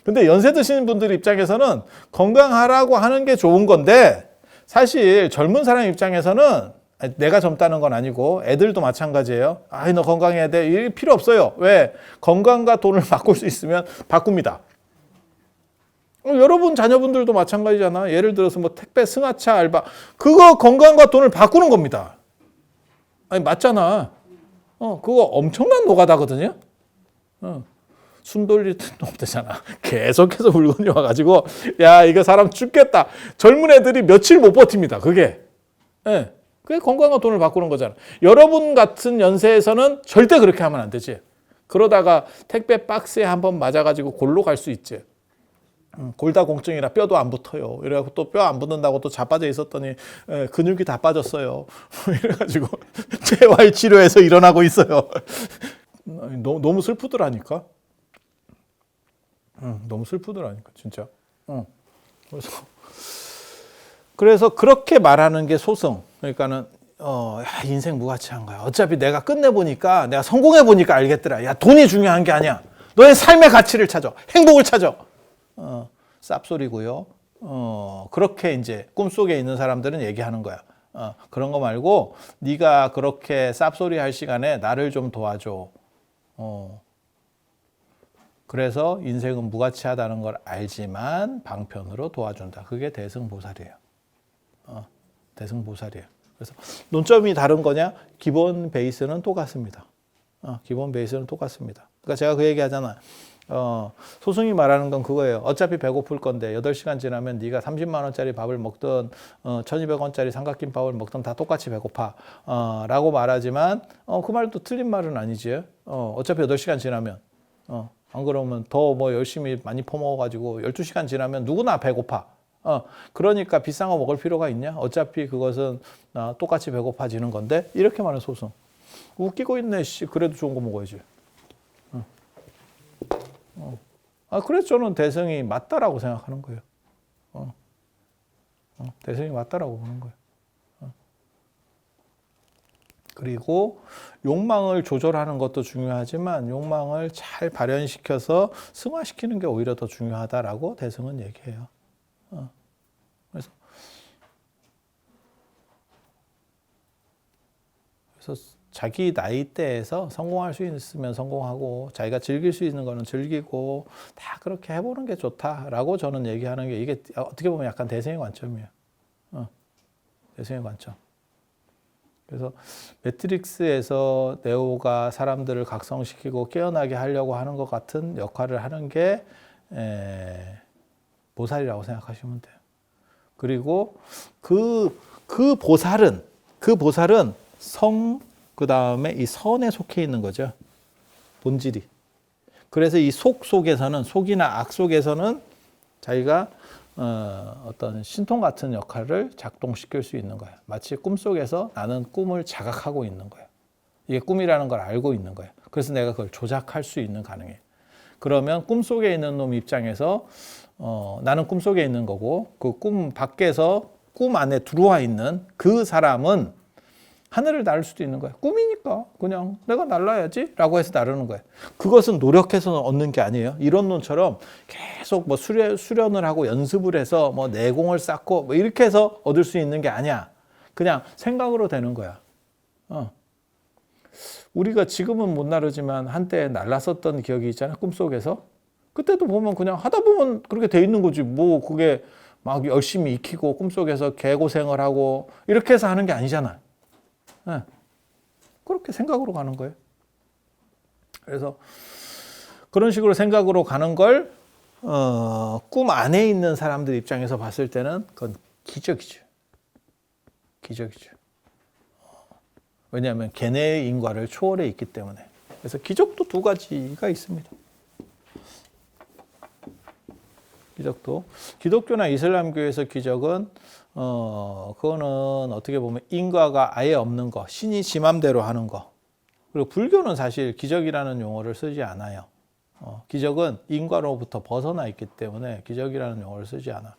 근데 연세 드시는 분들 입장에서는 건강하라고 하는 게 좋은 건데, 사실 젊은 사람 입장에서는, 내가 젊다는 건 아니고 애들도 마찬가지예요. 너 건강해야 돼. 이게 필요 없어요. 왜? 건강과 돈을 바꿀 수 있으면 바꿉니다. 여러분 자녀분들도 마찬가지잖아. 예를 들어서 뭐 택배, 승하차 알바, 그거 건강과 돈을 바꾸는 겁니다. 아니, 맞잖아. 그거 엄청난 노가다거든요. 숨 돌릴 틈도 없대잖아. 계속해서 물건이 와가지고, 야, 이거 사람 죽겠다. 젊은 애들이 며칠 못 버팁니다. 그게. 그게 건강과 돈을 바꾸는 거잖아. 여러분 같은 연세에서는 절대 그렇게 하면 안 되지. 그러다가 택배 박스에 한번 맞아가지고 골로 갈 수 있지. 골다공증이라 뼈도 안 붙어요. 이래갖고 또 뼈 안 붙는다고 또 자빠져 있었더니 근육이 다 빠졌어요. 이래가지고 재활 치료에서 일어나고 있어요. 너무 슬프더라니까. 너무 슬프더라니까, 진짜. 그래서 그렇게 말하는 게 소승. 그러니까는 인생 무가치한 거야. 어차피 내가 끝내보니까, 내가 성공해보니까 알겠더라. 야, 돈이 중요한 게 아니야. 너의 삶의 가치를 찾아. 행복을 찾아. 쌉소리고요. 그렇게 이제 꿈속에 있는 사람들은 얘기하는 거야. 그런 거 말고 네가 그렇게 쌉소리 할 시간에 나를 좀 도와줘. 그래서 인생은 무가치하다는 걸 알지만 방편으로 도와준다. 그게 대승보살이에요. 대승보살이에요. 그래서 논점이 다른 거냐? 기본 베이스는 똑같습니다. 기본 베이스는 똑같습니다. 그러니까 제가 그 얘기 하잖아. 소승이 말하는 건 그거예요. 어차피 배고플 건데 8시간 지나면 네가 30만 원짜리 밥을 먹든 1200원짜리 삼각김밥을 먹든 다 똑같이 배고파 라고 말하지만 그 말도 틀린 말은 아니지. 어차피 8시간 지나면 안 그러면 더 뭐 열심히 많이 퍼먹어가지고 12시간 지나면 누구나 배고파. 그러니까 비싼 거 먹을 필요가 있냐? 어차피 그것은 똑같이 배고파지는 건데 이렇게 말하는 소승. 웃기고 있네. 씨. 그래도 좋은 거 먹어야지. 그래서 저는 대승이 맞다라고 생각하는 거예요. 대승이 맞다라고 보는 거예요. 그리고 욕망을 조절하는 것도 중요하지만 욕망을 잘 발현시켜서 승화시키는 게 오히려 더 중요하다라고 대승은 얘기해요. 그래서 자기 나이대에서 성공할 수 있으면 성공하고 자기가 즐길 수 있는 거는 즐기고 다 그렇게 해보는 게 좋다라고 저는 얘기하는 게 이게 어떻게 보면 약간 대승의 관점이에요. 대승의 관점. 그래서 매트릭스에서 네오가 사람들을 각성시키고 깨어나게 하려고 하는 것 같은 역할을 하는 게 보살이라고 생각하시면 돼요. 그리고 그 보살은 성 그 다음에 이 선에 속해 있는 거죠. 본질이. 그래서 이 속에서는 속이나 악 속에서는 자기가 어떤 신통 같은 역할을 작동시킬 수 있는 거예요. 마치 꿈속에서 나는 꿈을 자각하고 있는 거예요. 이게 꿈이라는 걸 알고 있는 거예요. 그래서 내가 그걸 조작할 수 있는 가능해요. 그러면 꿈속에 있는 놈 입장에서 나는 꿈속에 있는 거고 그 꿈 밖에서 꿈 안에 들어와 있는 그 사람은 하늘을 날을 수도 있는 거예요. 꿈이니까 그냥 내가 날라야지 라고 해서 나르는 거예요. 그것은 노력해서 얻는 게 아니에요. 이론론처럼 계속 뭐 수련을 하고 연습을 해서 뭐 내공을 쌓고 뭐 이렇게 해서 얻을 수 있는 게 아니야. 그냥 생각으로 되는 거야. 우리가 지금은 못 나르지만 한때 날랐었던 기억이 있잖아요. 꿈속에서. 그때도 보면 그냥 하다 보면 그렇게 돼 있는 거지. 뭐 그게 막 열심히 익히고 꿈속에서 개고생을 하고 이렇게 해서 하는 게 아니잖아. 그렇게 생각으로 가는 거예요. 그래서 그런 식으로 생각으로 가는 걸 꿈 안에 있는 사람들 입장에서 봤을 때는 그건 기적이죠. 기적이죠. 왜냐하면 걔네의 인과를 초월해 있기 때문에. 그래서 기적도 두 가지가 있습니다. 기적도 기독교나 이슬람교에서 기적은 그거는 어떻게 보면 인과가 아예 없는 거, 신이 지 맘대로 하는 거. 그리고 불교는 사실 기적이라는 용어를 쓰지 않아요. 기적은 인과로부터 벗어나 있기 때문에 기적이라는 용어를 쓰지 않아.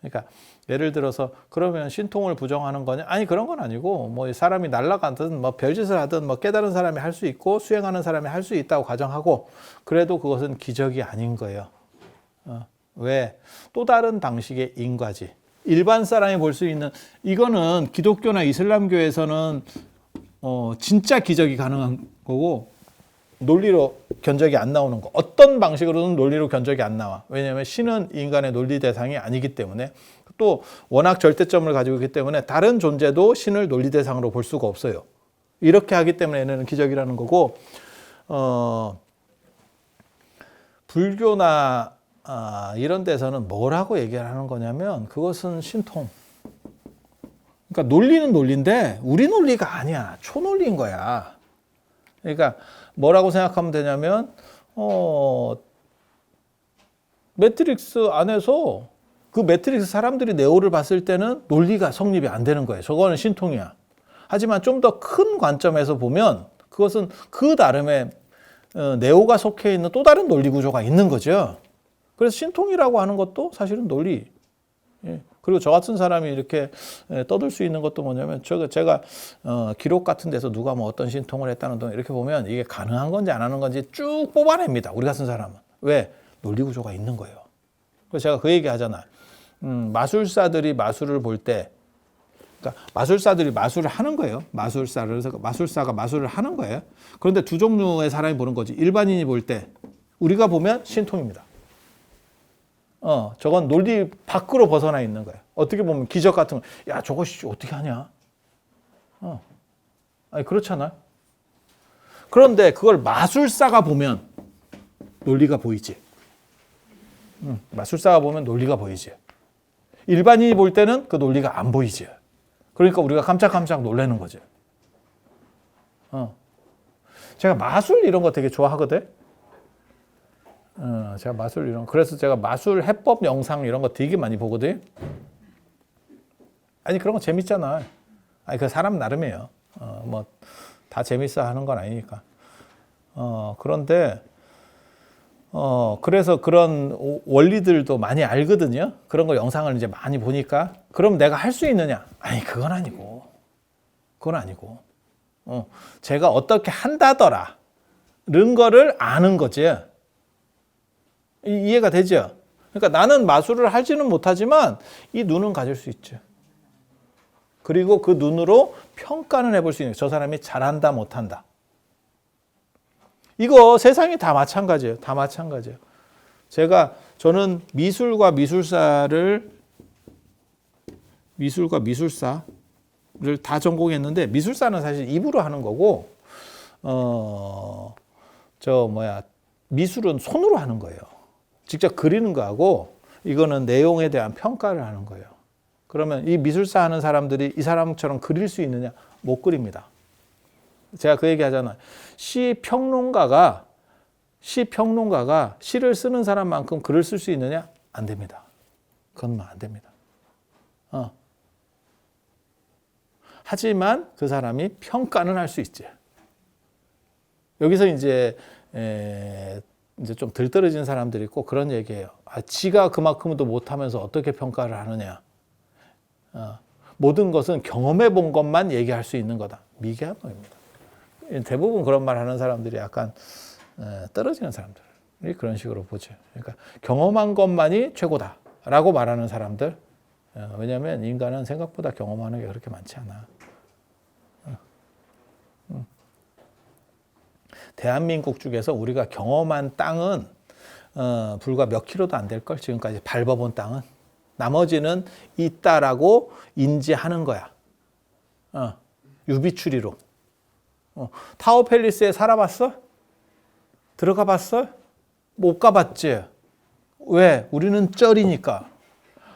그러니까 예를 들어서 그러면 신통을 부정하는 거냐? 아니 그런 건 아니고 뭐 사람이 날아가든 뭐 별짓을 하든 뭐 깨달은 사람이 할 수 있고 수행하는 사람이 할 수 있다고 가정하고 그래도 그것은 기적이 아닌 거예요. 왜? 또 다른 방식의 인과지. 일반 사람이 볼 수 있는 이거는 기독교나 이슬람교에서는 진짜 기적이 가능한 거고 논리로 견적이 안 나오는 거. 어떤 방식으로는 논리로 견적이 안 나와. 왜냐하면 신은 인간의 논리 대상이 아니기 때문에 또 워낙 절대점을 가지고 있기 때문에 다른 존재도 신을 논리 대상으로 볼 수가 없어요. 이렇게 하기 때문에 얘네는 기적이라는 거고 불교나 이런 데서는 뭐라고 얘기를 하는 거냐면 그것은 신통. 그러니까 논리는 논리인데 우리 논리가 아니야. 초논리인 거야. 그러니까 뭐라고 생각하면 되냐면 매트릭스 안에서 그 매트릭스 사람들이 네오를 봤을 때는 논리가 성립이 안 되는 거예요. 저거는 신통이야. 하지만 좀 더 큰 관점에서 보면 그것은 그 나름의 네오가 속해 있는 또 다른 논리 구조가 있는 거죠. 그래서 신통이라고 하는 것도 사실은 논리. 그리고 저 같은 사람이 이렇게 떠들 수 있는 것도 뭐냐면 제가 기록 같은 데서 누가 뭐 어떤 신통을 했다는 동 이렇게 보면 이게 가능한 건지 안 하는 건지 쭉 뽑아냅니다. 우리 같은 사람은. 왜? 논리 구조가 있는 거예요. 그래서 제가 그 얘기 하잖아. 마술사들이 마술을 볼 때 그러니까 마술사들이 마술을 하는 거예요. 마술사가 마술을 하는 거예요. 그런데 두 종류의 사람이 보는 거지. 일반인이 볼 때 우리가 보면 신통입니다. 저건 논리 밖으로 벗어나 있는 거예요. 어떻게 보면 기적 같은 거. 야, 저거 어떻게 하냐? 아니, 그렇잖아요. 그런데 그걸 마술사가 보면 논리가 보이지. 마술사가 보면 논리가 보이지. 일반인이 볼 때는 그 논리가 안 보이지. 그러니까 우리가 깜짝깜짝 놀라는 거지. 제가 마술 이런 거 되게 좋아하거든. 제가 마술 이런 거. 그래서 제가 마술 해법 영상 이런 거 되게 많이 보거든. 아니, 그런 거 재밌잖아. 아니, 그 사람 나름이에요. 뭐 다 재밌어 하는 건 아니니까. 그런데 그래서 그런 원리들도 많이 알거든요. 그런 거 영상을 이제 많이 보니까. 그럼 내가 할 수 있느냐? 아니, 그건 아니고. 그건 아니고. 제가 어떻게 한다더라. 는 거를 아는 거지. 이해가 되죠? 그러니까 나는 마술을 하지는 못하지만 이 눈은 가질 수 있죠. 그리고 그 눈으로 평가는 해볼 수 있는, 저 사람이 잘한다, 못한다. 이거 세상이 다 마찬가지예요. 다 마찬가지예요. 저는 미술과 미술사를 전공했는데, 미술사는 사실 입으로 하는 거고, 미술은 손으로 하는 거예요. 직접 그리는 거하고, 이거는 내용에 대한 평가를 하는 거예요. 그러면 이 미술사 하는 사람들이 이 사람처럼 그릴 수 있느냐? 못 그립니다. 제가 그 얘기 하잖아요. 시평론가가 시를 쓰는 사람만큼 글을 쓸 수 있느냐? 안 됩니다. 그건 안 됩니다. 하지만 그 사람이 평가는 할 수 있지. 여기서 이제 좀 들떨어진 사람들이 있고 그런 얘기예요. 지가 그만큼도 못하면서 어떻게 평가를 하느냐. 모든 것은 경험해 본 것만 얘기할 수 있는 거다. 미개한 거입니다. 대부분 그런 말 하는 사람들이 약간 떨어지는 사람들이 그런 식으로 보죠. 그러니까 경험한 것만이 최고다라고 말하는 사람들. 왜냐하면 인간은 생각보다 경험하는 게 그렇게 많지 않아. 대한민국 중에서 우리가 경험한 땅은 불과 몇 킬로도 안 될걸. 지금까지 밟아본 땅은. 나머지는 있다라고 인지하는 거야. 유비추리로. 타워팰리스에 살아봤어? 들어가 봤어? 못 가봤지. 왜? 우리는 쩔이니까.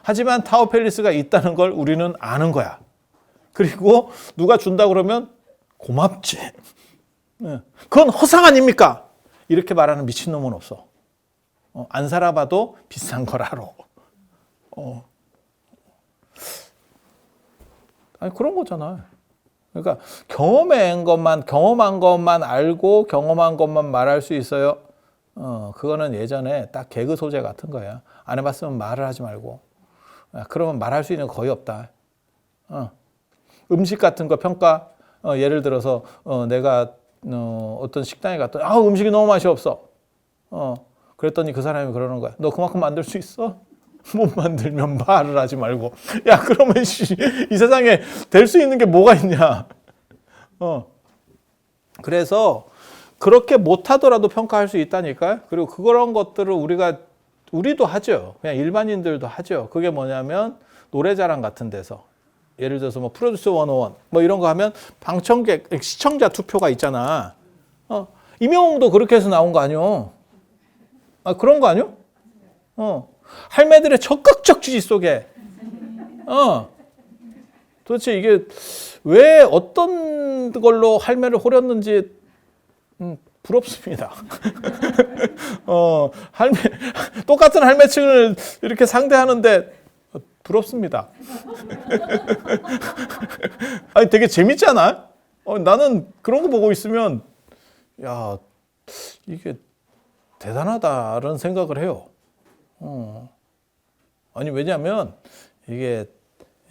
하지만 타워팰리스가 있다는 걸 우리는 아는 거야. 그리고 누가 준다 그러면 고맙지. 그건 허상 아닙니까? 이렇게 말하는 미친놈은 없어. 안 살아봐도 비싼 걸 알아. 아니, 그런 거잖아. 그러니까 경험한 것만 알고 경험한 것만 말할 수 있어요. 그거는 예전에 딱 개그 소재 같은 거야. 안 해봤으면 말을 하지 말고. 그러면 말할 수 있는 거 거의 없다. 음식 같은 거 평가. 예를 들어서 내가 어떤 식당에 갔더니 음식이 너무 맛이 없어. 그랬더니 그 사람이 그러는 거야. 너 그만큼 만들 수 있어? 못 만들면 말을 하지 말고. 야, 그러면 이 세상에 될 수 있는 게 뭐가 있냐. 그래서 그렇게 못하더라도 평가할 수 있다니까요. 그리고 그런 것들을 우리도 하죠. 그냥 일반인들도 하죠. 그게 뭐냐면 노래자랑 같은 데서 예를 들어서 뭐 프로듀스 101 뭐 이런 거 하면 시청자 투표가 있잖아. 임영웅도 그렇게 해서 나온 거 아니요? 그런 거 아니요? 할매들의 적극적 지지 속에 도대체 이게 왜 어떤 걸로 할매를 호렸는지 부럽습니다. 똑같은 할매층을 이렇게 상대하는데 부럽습니다. 아니, 되게 재밌잖아. 나는 그런 거 보고 있으면 야, 이게 대단하다라는 생각을 해요. 아니, 왜냐하면 이게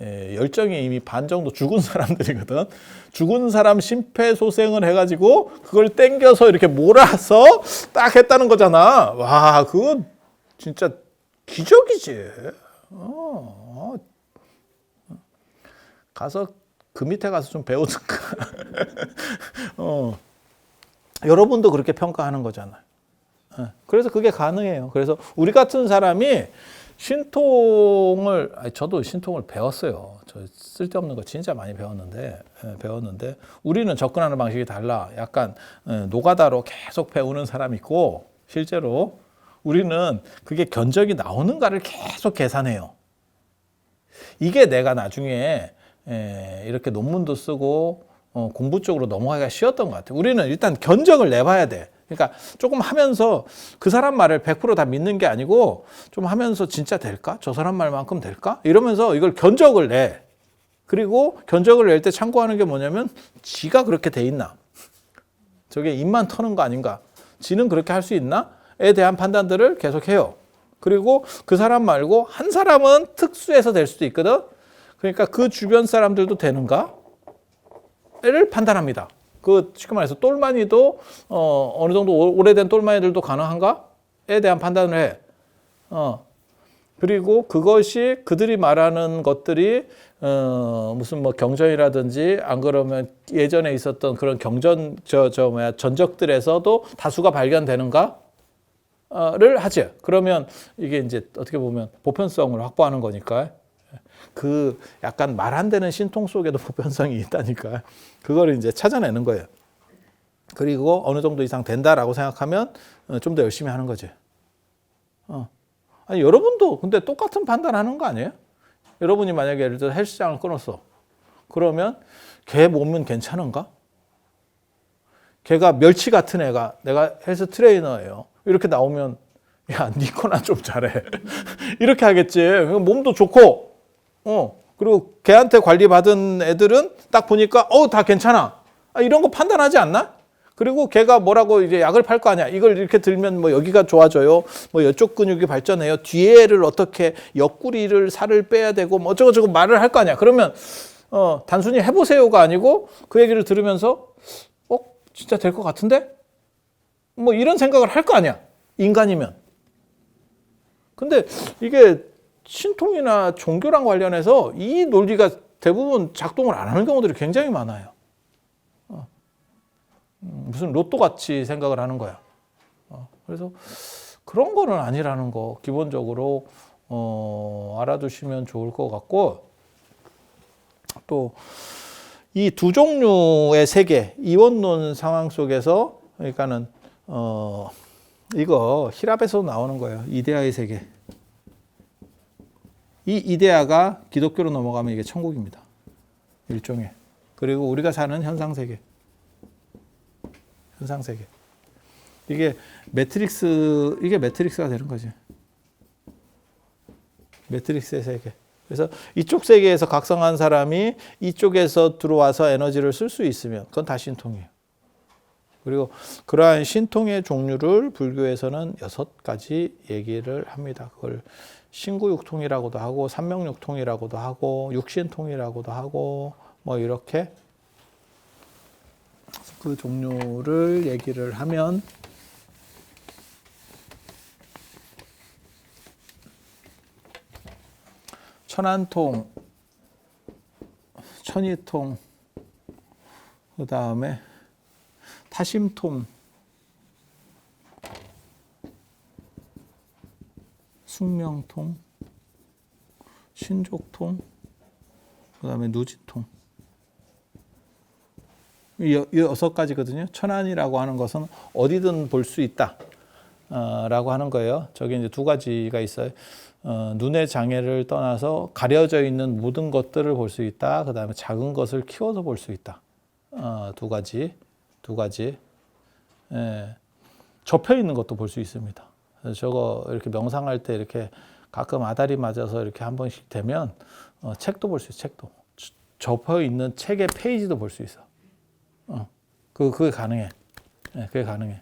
열정이 이미 반 정도 죽은 사람들이거든. 죽은 사람 심폐소생을 해가지고 그걸 땡겨서 이렇게 몰아서 딱 했다는 거잖아. 와, 그거 진짜 기적이지. 가서 그 밑에 가서 좀 배우든가. 여러분도 그렇게 평가하는 거잖아요. 그래서 그게 가능해요. 그래서 우리 같은 사람이 저도 신통을 배웠어요. 저 쓸데없는 거 진짜 많이 배웠는데, 우리는 접근하는 방식이 달라. 약간, 노가다로 계속 배우는 사람이 있고, 실제로 우리는 그게 견적이 나오는가를 계속 계산해요. 이게 내가 나중에, 이렇게 논문도 쓰고, 공부 쪽으로 넘어가기가 쉬웠던 것 같아요. 우리는 일단 견적을 내봐야 돼. 그러니까 조금 하면서 그 사람 말을 100% 다 믿는 게 아니고 좀 하면서 진짜 될까? 저 사람 말만큼 될까? 이러면서 이걸 견적을 내. 그리고 견적을 낼 때 참고하는 게 뭐냐면 지가 그렇게 돼 있나? 저게 입만 터는 거 아닌가? 지는 그렇게 할 수 있나? 에 대한 판단들을 계속해요. 그리고 그 사람 말고 한 사람은 특수해서 될 수도 있거든. 그러니까 그 주변 사람들도 되는가? 를 판단합니다. 쉽게 말해서 똘마니도 어느 정도 오래된 똘마니들도 가능한가에 대한 판단을 해. 그리고 그것이 그들이 말하는 것들이 무슨 뭐 경전이라든지 안 그러면 예전에 있었던 그런 전적들에서도 다수가 발견되는가를 하지. 그러면 이게 이제 어떻게 보면 보편성을 확보하는 거니까. 약간 말 안 되는 신통 속에도 보편성이 있다니까. 그거를 이제 찾아내는 거예요. 그리고 어느 정도 이상 된다라고 생각하면 좀 더 열심히 하는 거지. 아니, 여러분도 근데 똑같은 판단하는 거 아니에요? 여러분이 만약에 예를 들어 헬스장을 끊었어. 그러면 걔 몸은 괜찮은가? 걔가 멸치 같은 애가 내가 헬스 트레이너예요. 이렇게 나오면 야, 니거나 좀 잘해. 이렇게 하겠지. 몸도 좋고. 그리고 걔한테 관리받은 애들은 딱 보니까, 다 괜찮아. 이런 거 판단하지 않나? 그리고 걔가 뭐라고 이제 약을 팔 거 아니야. 이걸 이렇게 들면 뭐 여기가 좋아져요. 뭐 이쪽 근육이 발전해요. 뒤에를 어떻게 옆구리를 살을 빼야 되고 뭐 어쩌고저쩌고 말을 할 거 아니야. 그러면, 단순히 해보세요가 아니고 그 얘기를 들으면서, 진짜 될 것 같은데? 뭐 이런 생각을 할 거 아니야. 인간이면. 근데 이게 신통이나 종교랑 관련해서 이 논리가 대부분 작동을 안 하는 경우들이 굉장히 많아요. 무슨 로또 같이 생각을 하는 거야. 그래서 그런 거는 아니라는 거 기본적으로 알아두시면 좋을 것 같고, 또 이 두 종류의 세계 이원론 상황 속에서 그러니까는 이거 히랍에서 나오는 거예요. 이데아의 세계. 이 이데아가 기독교로 넘어가면 이게 천국입니다. 일종의. 그리고 우리가 사는 현상세계. 현상세계. 이게 매트릭스가 되는 거지. 매트릭스의 세계. 그래서 이쪽 세계에서 각성한 사람이 이쪽에서 들어와서 에너지를 쓸 수 있으면 그건 다 신통이에요. 그리고 그러한 신통의 종류를 불교에서는 6가지 얘기를 합니다. 그걸 신구육통이라고도 하고 삼명육통이라고도 하고 육신통이라고도 하고 뭐 이렇게 그 종류를 얘기를 하면 천안통, 천이통, 그 다음에 타심통, 숙명통, 신족통, 그 다음에 누지통. 이 6가지거든요. 천안이라고 하는 것은 어디든 볼 수 있다. 라고 하는 거예요. 저기 이제 2가지가 있어요. 눈의 장애를 떠나서 가려져 있는 모든 것들을 볼 수 있다. 그 다음에 작은 것을 키워서 볼 수 있다. 2가지. 예. 접혀 있는 것도 볼 수 있습니다. 저거 이렇게 명상할 때 이렇게 가끔 아다리 맞아서 이렇게 한 번씩 되면 책도 볼 수 있어. 책도. 접혀 있는 책의 페이지도 볼 수 있어. 그게 가능해. 예, 그게 가능해.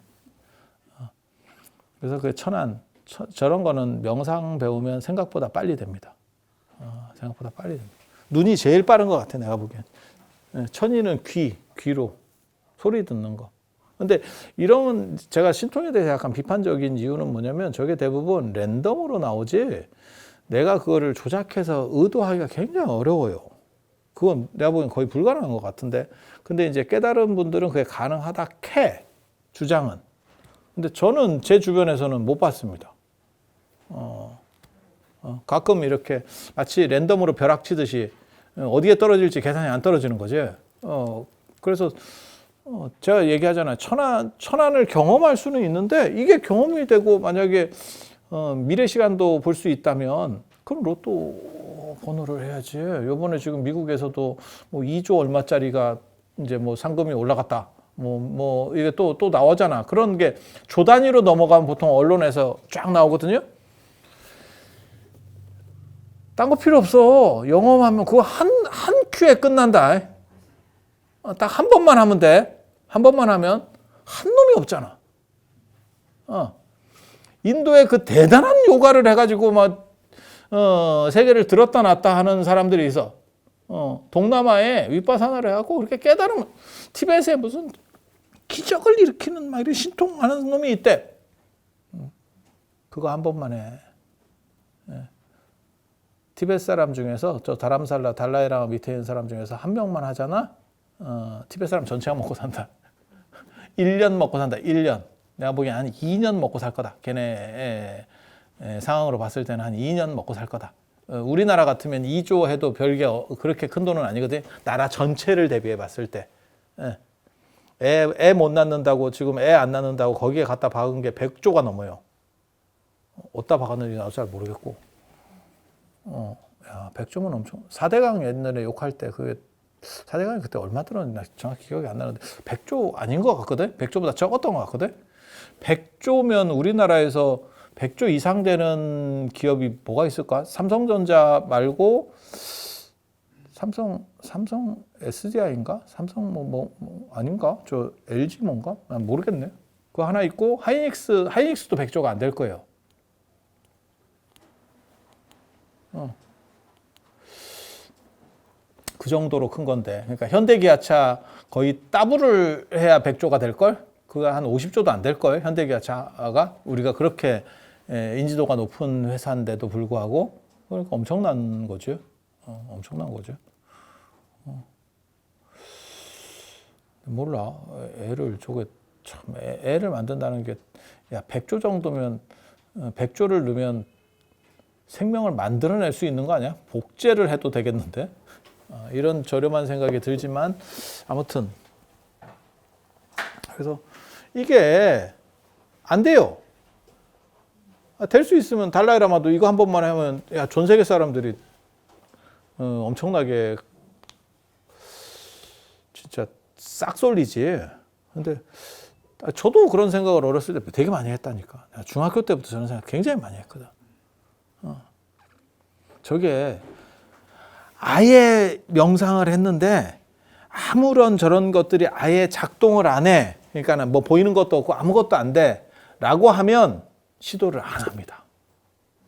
그래서 그 천안, 저런 거는 명상 배우면 생각보다 빨리 됩니다. 생각보다 빨리 됩니다. 눈이 제일 빠른 것 같아, 내가 보기엔. 천이는 귀로 소리 듣는 거. 근데 이런 제가 신통에 대해서 약간 비판적인 이유는 뭐냐면 저게 대부분 랜덤으로 나오지 내가 그거를 조작해서 의도하기가 굉장히 어려워요. 그건 내가 보기엔 거의 불가능한 것 같은데. 근데 이제 깨달은 분들은 그게 가능하다 캐 주장은. 근데 저는 제 주변에서는 못 봤습니다. 가끔 이렇게 마치 랜덤으로 벼락 치듯이 어디에 떨어질지 계산이 안 떨어지는 거지. 그래서 제가 얘기하잖아요. 천안을 경험할 수는 있는데 이게 경험이 되고 만약에 미래 시간도 볼 수 있다면 그럼 로또 번호를 해야지. 요번에 지금 미국에서도 뭐 2조 얼마짜리가 이제 뭐 상금이 올라갔다. 뭐 이게 또 나오잖아. 그런 게 조 단위로 넘어가면 보통 언론에서 쫙 나오거든요. 딴 거 필요 없어. 영업하면 그거 한 큐에 끝난다. 딱 한 번만 하면 돼. 한 번만 하면 한 놈이 없잖아. 인도에 그 대단한 요가를 해가지고 막 세계를 들었다 놨다 하는 사람들이 있어. 동남아에 윗바사나를 해갖고 그렇게 깨달으면 티베트에 무슨 기적을 일으키는 막 이런 신통하는 놈이 있대. 그거 한 번만 해. 티베트 사람 중에서 저 다람살라 달라이라마 밑에 있는 사람 중에서 한 명만 하잖아. 티베트 사람 전체가 먹고 산다. 1년 먹고 산다. 1년. 내가 보기엔 한 2년 먹고 살 거다. 걔네 상황으로 봤을 때는 한 2년 먹고 살 거다. 우리나라 같으면 2조 해도 별게 그렇게 큰 돈은 아니거든. 나라 전체를 대비해 봤을 때. 애 못 낳는다고 지금 애 안 낳는다고 거기에 갖다 박은 게 100조가 넘어요. 어디다 박았는지 나도 잘 모르겠고. 야, 100조면 엄청. 4대강 옛날에 욕할 때 그게 4대강이 그때 얼마 들었나 정확히 기억이 안 나는데 100조 아닌 것 같거든. 100조보다 적었던 것 같거든. 100조면 우리나라에서 100조 이상 되는 기업이 뭐가 있을까? 삼성전자 말고 삼성 SDI인가? 삼성 뭐 아닌가? 저 LG 뭔가? 난 모르겠네. 그거 하나 있고 하이닉스도 100조가 안 될 거예요. 그 정도로 큰 건데. 그러니까 현대기아차 거의 더블을 해야 100조가 될 걸? 그거 한 50조도 안 될 거예요. 현대기아차가 우리가 그렇게 인지도가 높은 회사인데도 불구하고 그러니까 엄청난 거죠. 엄청난 거죠. 몰라. 애를 저게 참 애를 만든다는 게 야 100조 정도면 100조를 넣으면 생명을 만들어낼 수 있는 거 아니야? 복제를 해도 되겠는데? 이런 저렴한 생각이 들지만 아무튼 그래서 이게 안 돼요. 될 수 있으면 달라이라마도 이거 한 번만 하면 야, 전 세계 사람들이 엄청나게 진짜 싹 쏠리지. 근데 저도 그런 생각을 어렸을 때 되게 많이 했다니까. 중학교 때부터 저런 생각 굉장히 많이 했거든. 저게 아예 명상을 했는데 아무런 저런 것들이 아예 작동을 안 해. 그러니까 뭐 보이는 것도 없고 아무것도 안 돼. 라고 하면 시도를 안 합니다.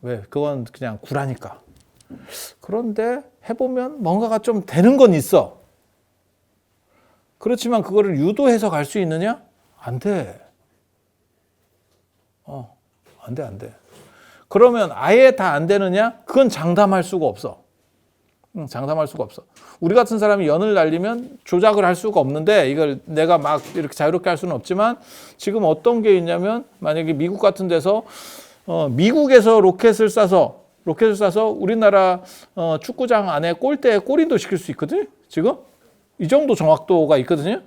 왜? 그건 그냥 구라니까. 그런데 해보면 뭔가가 좀 되는 건 있어. 그렇지만 그거를 유도해서 갈 수 있느냐? 안 돼. 안 돼, 안 돼. 그러면 아예 다 안 되느냐? 그건 장담할 수가 없어. 장담할 수가 없어. 우리 같은 사람이 연을 날리면 조작을 할 수가 없는데 이걸 내가 막 이렇게 자유롭게 할 수는 없지만 지금 어떤 게 있냐면 만약에 미국 같은 데서 미국에서 로켓을 쏴서 우리나라 축구장 안에 골대에 골인도 시킬 수 있거든요. 지금 이 정도 정확도가 있거든요.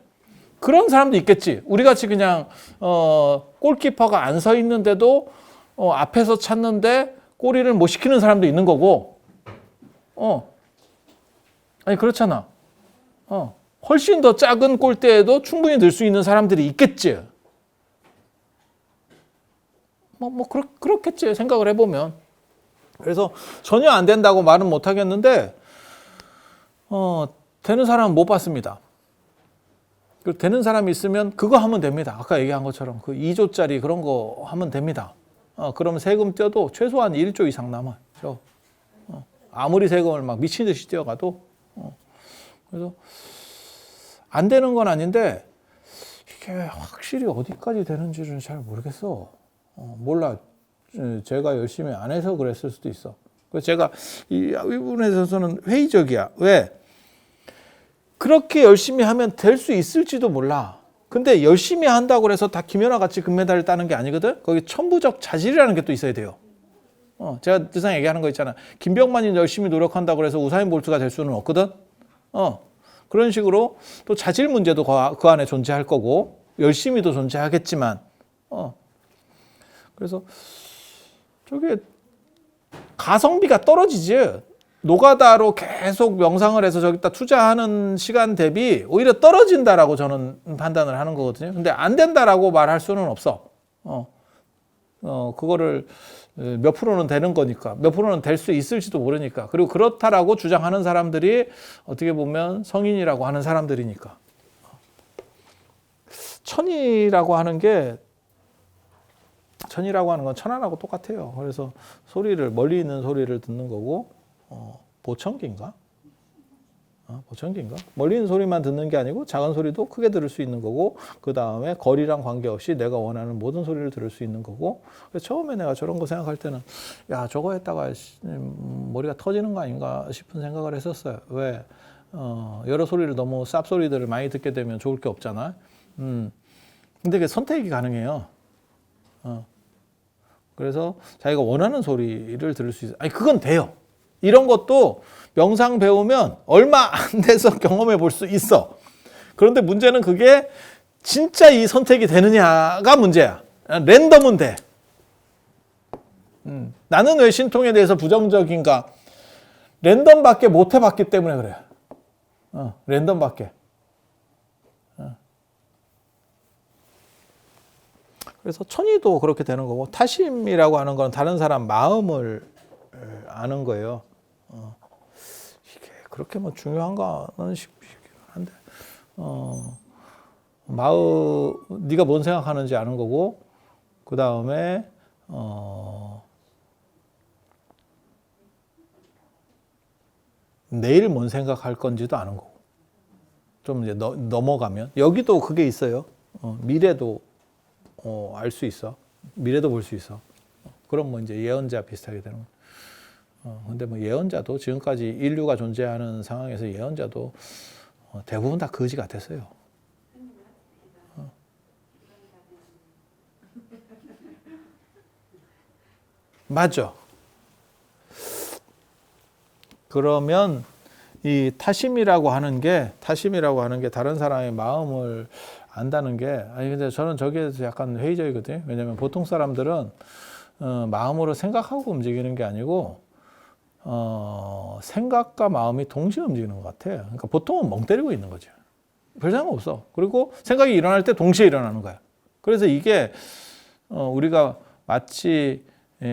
그런 사람도 있겠지. 우리 같이 그냥 골키퍼가 안 서 있는데도 앞에서 찾는데 골인을 못 시키는 사람도 있는 거고. 아니 그렇잖아. 훨씬 더 작은 골대에도 충분히 넣을 수 있는 사람들이 있겠지. 그렇겠지 생각을 해보면. 그래서 전혀 안 된다고 말은 못 하겠는데 되는 사람은 못 봤습니다. 되는 사람이 있으면 그거 하면 됩니다. 아까 얘기한 것처럼 그 2조짜리 그런 거 하면 됩니다. 그러면 세금 떼도 최소한 1조 이상 남아요. 아무리 세금을 막 미친 듯이 떼어가도. 그래서 안 되는 건 아닌데 이게 확실히 어디까지 되는지는 잘 모르겠어. 몰라. 제가 열심히 안 해서 그랬을 수도 있어. 그래서 제가 이 부분에 있어서는 회의적이야. 왜? 그렇게 열심히 하면 될 수 있을지도 몰라. 근데 열심히 한다고 해서 다 김연아 같이 금메달을 따는 게 아니거든. 거기 천부적 자질이라는 게 또 있어야 돼요. 제가 늘상 얘기하는 거 있잖아. 김병만이 열심히 노력한다고 해서 우사인 볼트가 될 수는 없거든. 그런 식으로 또 자질 문제도 그 안에 존재할 거고 열심히도 존재하겠지만 그래서 저게 가성비가 떨어지지. 노가다로 계속 명상을 해서 저기다 투자하는 시간 대비 오히려 떨어진다라고 저는 판단을 하는 거거든요. 근데 안 된다라고 말할 수는 없어. 그거를 몇 프로는 되는 거니까, 몇 프로는 될 수 있을지도 모르니까. 그리고 그렇다라고 주장하는 사람들이 어떻게 보면 성인이라고 하는 사람들이니까. 천이라고 하는 건 천안하고 똑같아요. 그래서 소리를, 멀리 있는 소리를 듣는 거고, 보청기인가? 보청기인가? 멀리 있는 소리만 듣는 게 아니고 작은 소리도 크게 들을 수 있는 거고, 그 다음에 거리랑 관계없이 내가 원하는 모든 소리를 들을 수 있는 거고. 그래서 처음에 내가 저런 거 생각할 때는 야, 저거 했다가 머리가 터지는 거 아닌가 싶은 생각을 했었어요. 왜? 여러 소리를 너무 쌉소리들을 많이 듣게 되면 좋을 게 없잖아. 근데 그게 선택이 가능해요. 그래서 자기가 원하는 소리를 들을 수 있어요. 아니, 그건 돼요. 이런 것도 명상 배우면 얼마 안 돼서 경험해 볼 수 있어. 그런데 문제는 그게 진짜 이 선택이 되느냐가 문제야. 랜덤은 돼. 나는 왜 신통에 대해서 부정적인가? 랜덤밖에 못 해봤기 때문에 그래. 랜덤밖에. 그래서 천의도 그렇게 되는 거고, 타심이라고 하는 건 다른 사람 마음을 아는 거예요. 이게 그렇게 뭐 중요한가는 싶긴 한데, 마음, 네가 뭔 생각하는지 아는 거고, 그 다음에 내일 뭔 생각할 건지도 아는 거고, 좀 이제 넘어가면 여기도 그게 있어요. 미래도 알 수 있어. 미래도 볼 수 있어. 그럼 뭐 이제 예언자 비슷하게 되는 거예요. 근데 뭐 예언자도 지금까지 인류가 존재하는 상황에서 예언자도 대부분 다 거지 같았어요. 맞죠? 그러면 이 타심이라고 하는 게 다른 사람의 마음을 안다는 게, 아니 근데 저는 저기에 대해서 약간 회의적이거든요. 왜냐면 보통 사람들은 마음으로 생각하고 움직이는 게 아니고 생각과 마음이 동시에 움직이는 것 같아요. 그러니까 보통은 멍 때리고 있는 거죠. 별 생각 없어. 그리고 생각이 일어날 때 동시에 일어나는 거야. 그래서 이게 우리가 마치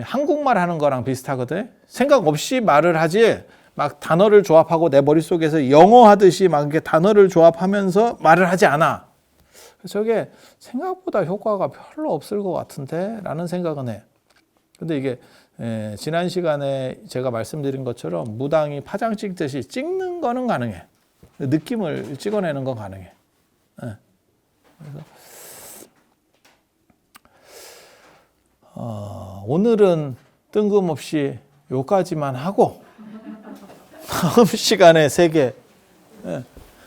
한국말 하는 거랑 비슷하거든. 생각 없이 말을 하지 막 단어를 조합하고 내 머릿속에서 영어 하듯이 막 이렇게 단어를 조합하면서 말을 하지 않아. 그래서 저게 생각보다 효과가 별로 없을 것 같은데 라는 생각은 해. 근데 이게 지난 시간에 제가 말씀드린 것처럼 무당이 파장 찍듯이 찍는 거는 가능해. 느낌을 찍어내는 건 가능해. 그래서 오늘은 뜬금없이 요까지만 하고 다음 시간에 3개.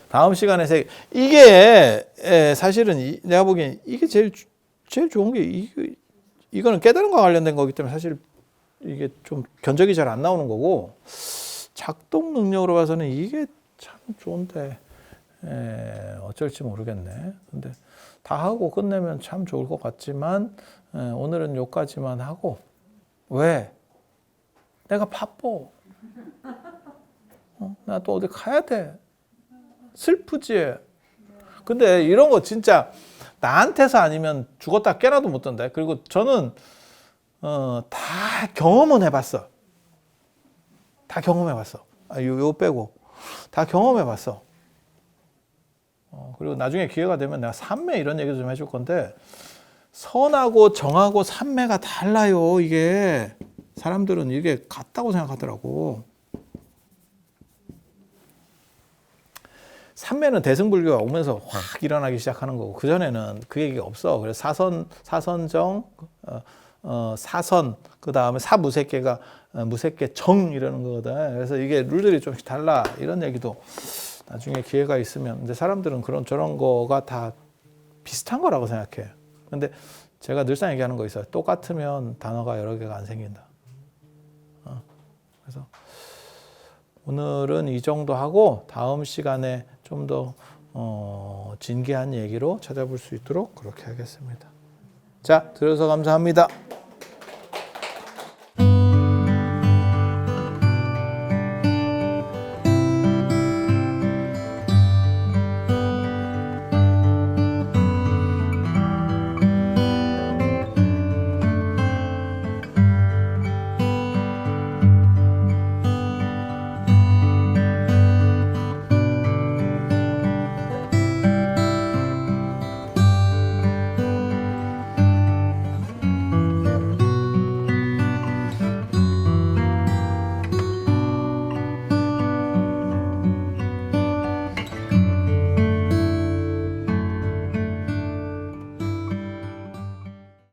다음 시간에 3개. 이게 사실은 내가 보기엔 이게 제일 좋은 게 이거는 깨달음과 관련된 거기 때문에 사실 이게 좀 견적이 잘 안 나오는 거고, 작동 능력으로 봐서는 이게 참 좋은데 어쩔지 모르겠네. 근데 다 하고 끝내면 참 좋을 것 같지만 오늘은 여기까지만 하고. 왜? 내가 바빠. 나 또 어디 가야 돼. 슬프지. 근데 이런 거 진짜 나한테서 아니면 죽었다 깨나도 못 든다. 그리고 저는 다 경험은 해봤어. 다 경험해봤어. 요 빼고 다 경험해봤어. 그리고 나중에 기회가 되면 내가 삼매 이런 얘기도 좀 해줄 건데, 선하고 정하고 삼매가 달라요. 이게 사람들은 이게 같다고 생각하더라고. 삼매는 대승불교가 오면서 확 일어나기 시작하는 거고, 그전에는 그 얘기가 없어. 그래서 사선정, 사선, 그 다음에 사무색계가 무색계정 이러는 거거든. 그래서 이게 룰들이 좀씩 달라. 이런 얘기도 나중에 기회가 있으면. 근데 사람들은 저런 거가 다 비슷한 거라고 생각해. 근데 제가 늘상 얘기하는 거 있어요. 똑같으면 단어가 여러 개가 안 생긴다. 그래서 오늘은 이 정도 하고 다음 시간에 좀 더 진기한 얘기로 찾아볼 수 있도록 그렇게 하겠습니다. 자, 들어서 감사합니다.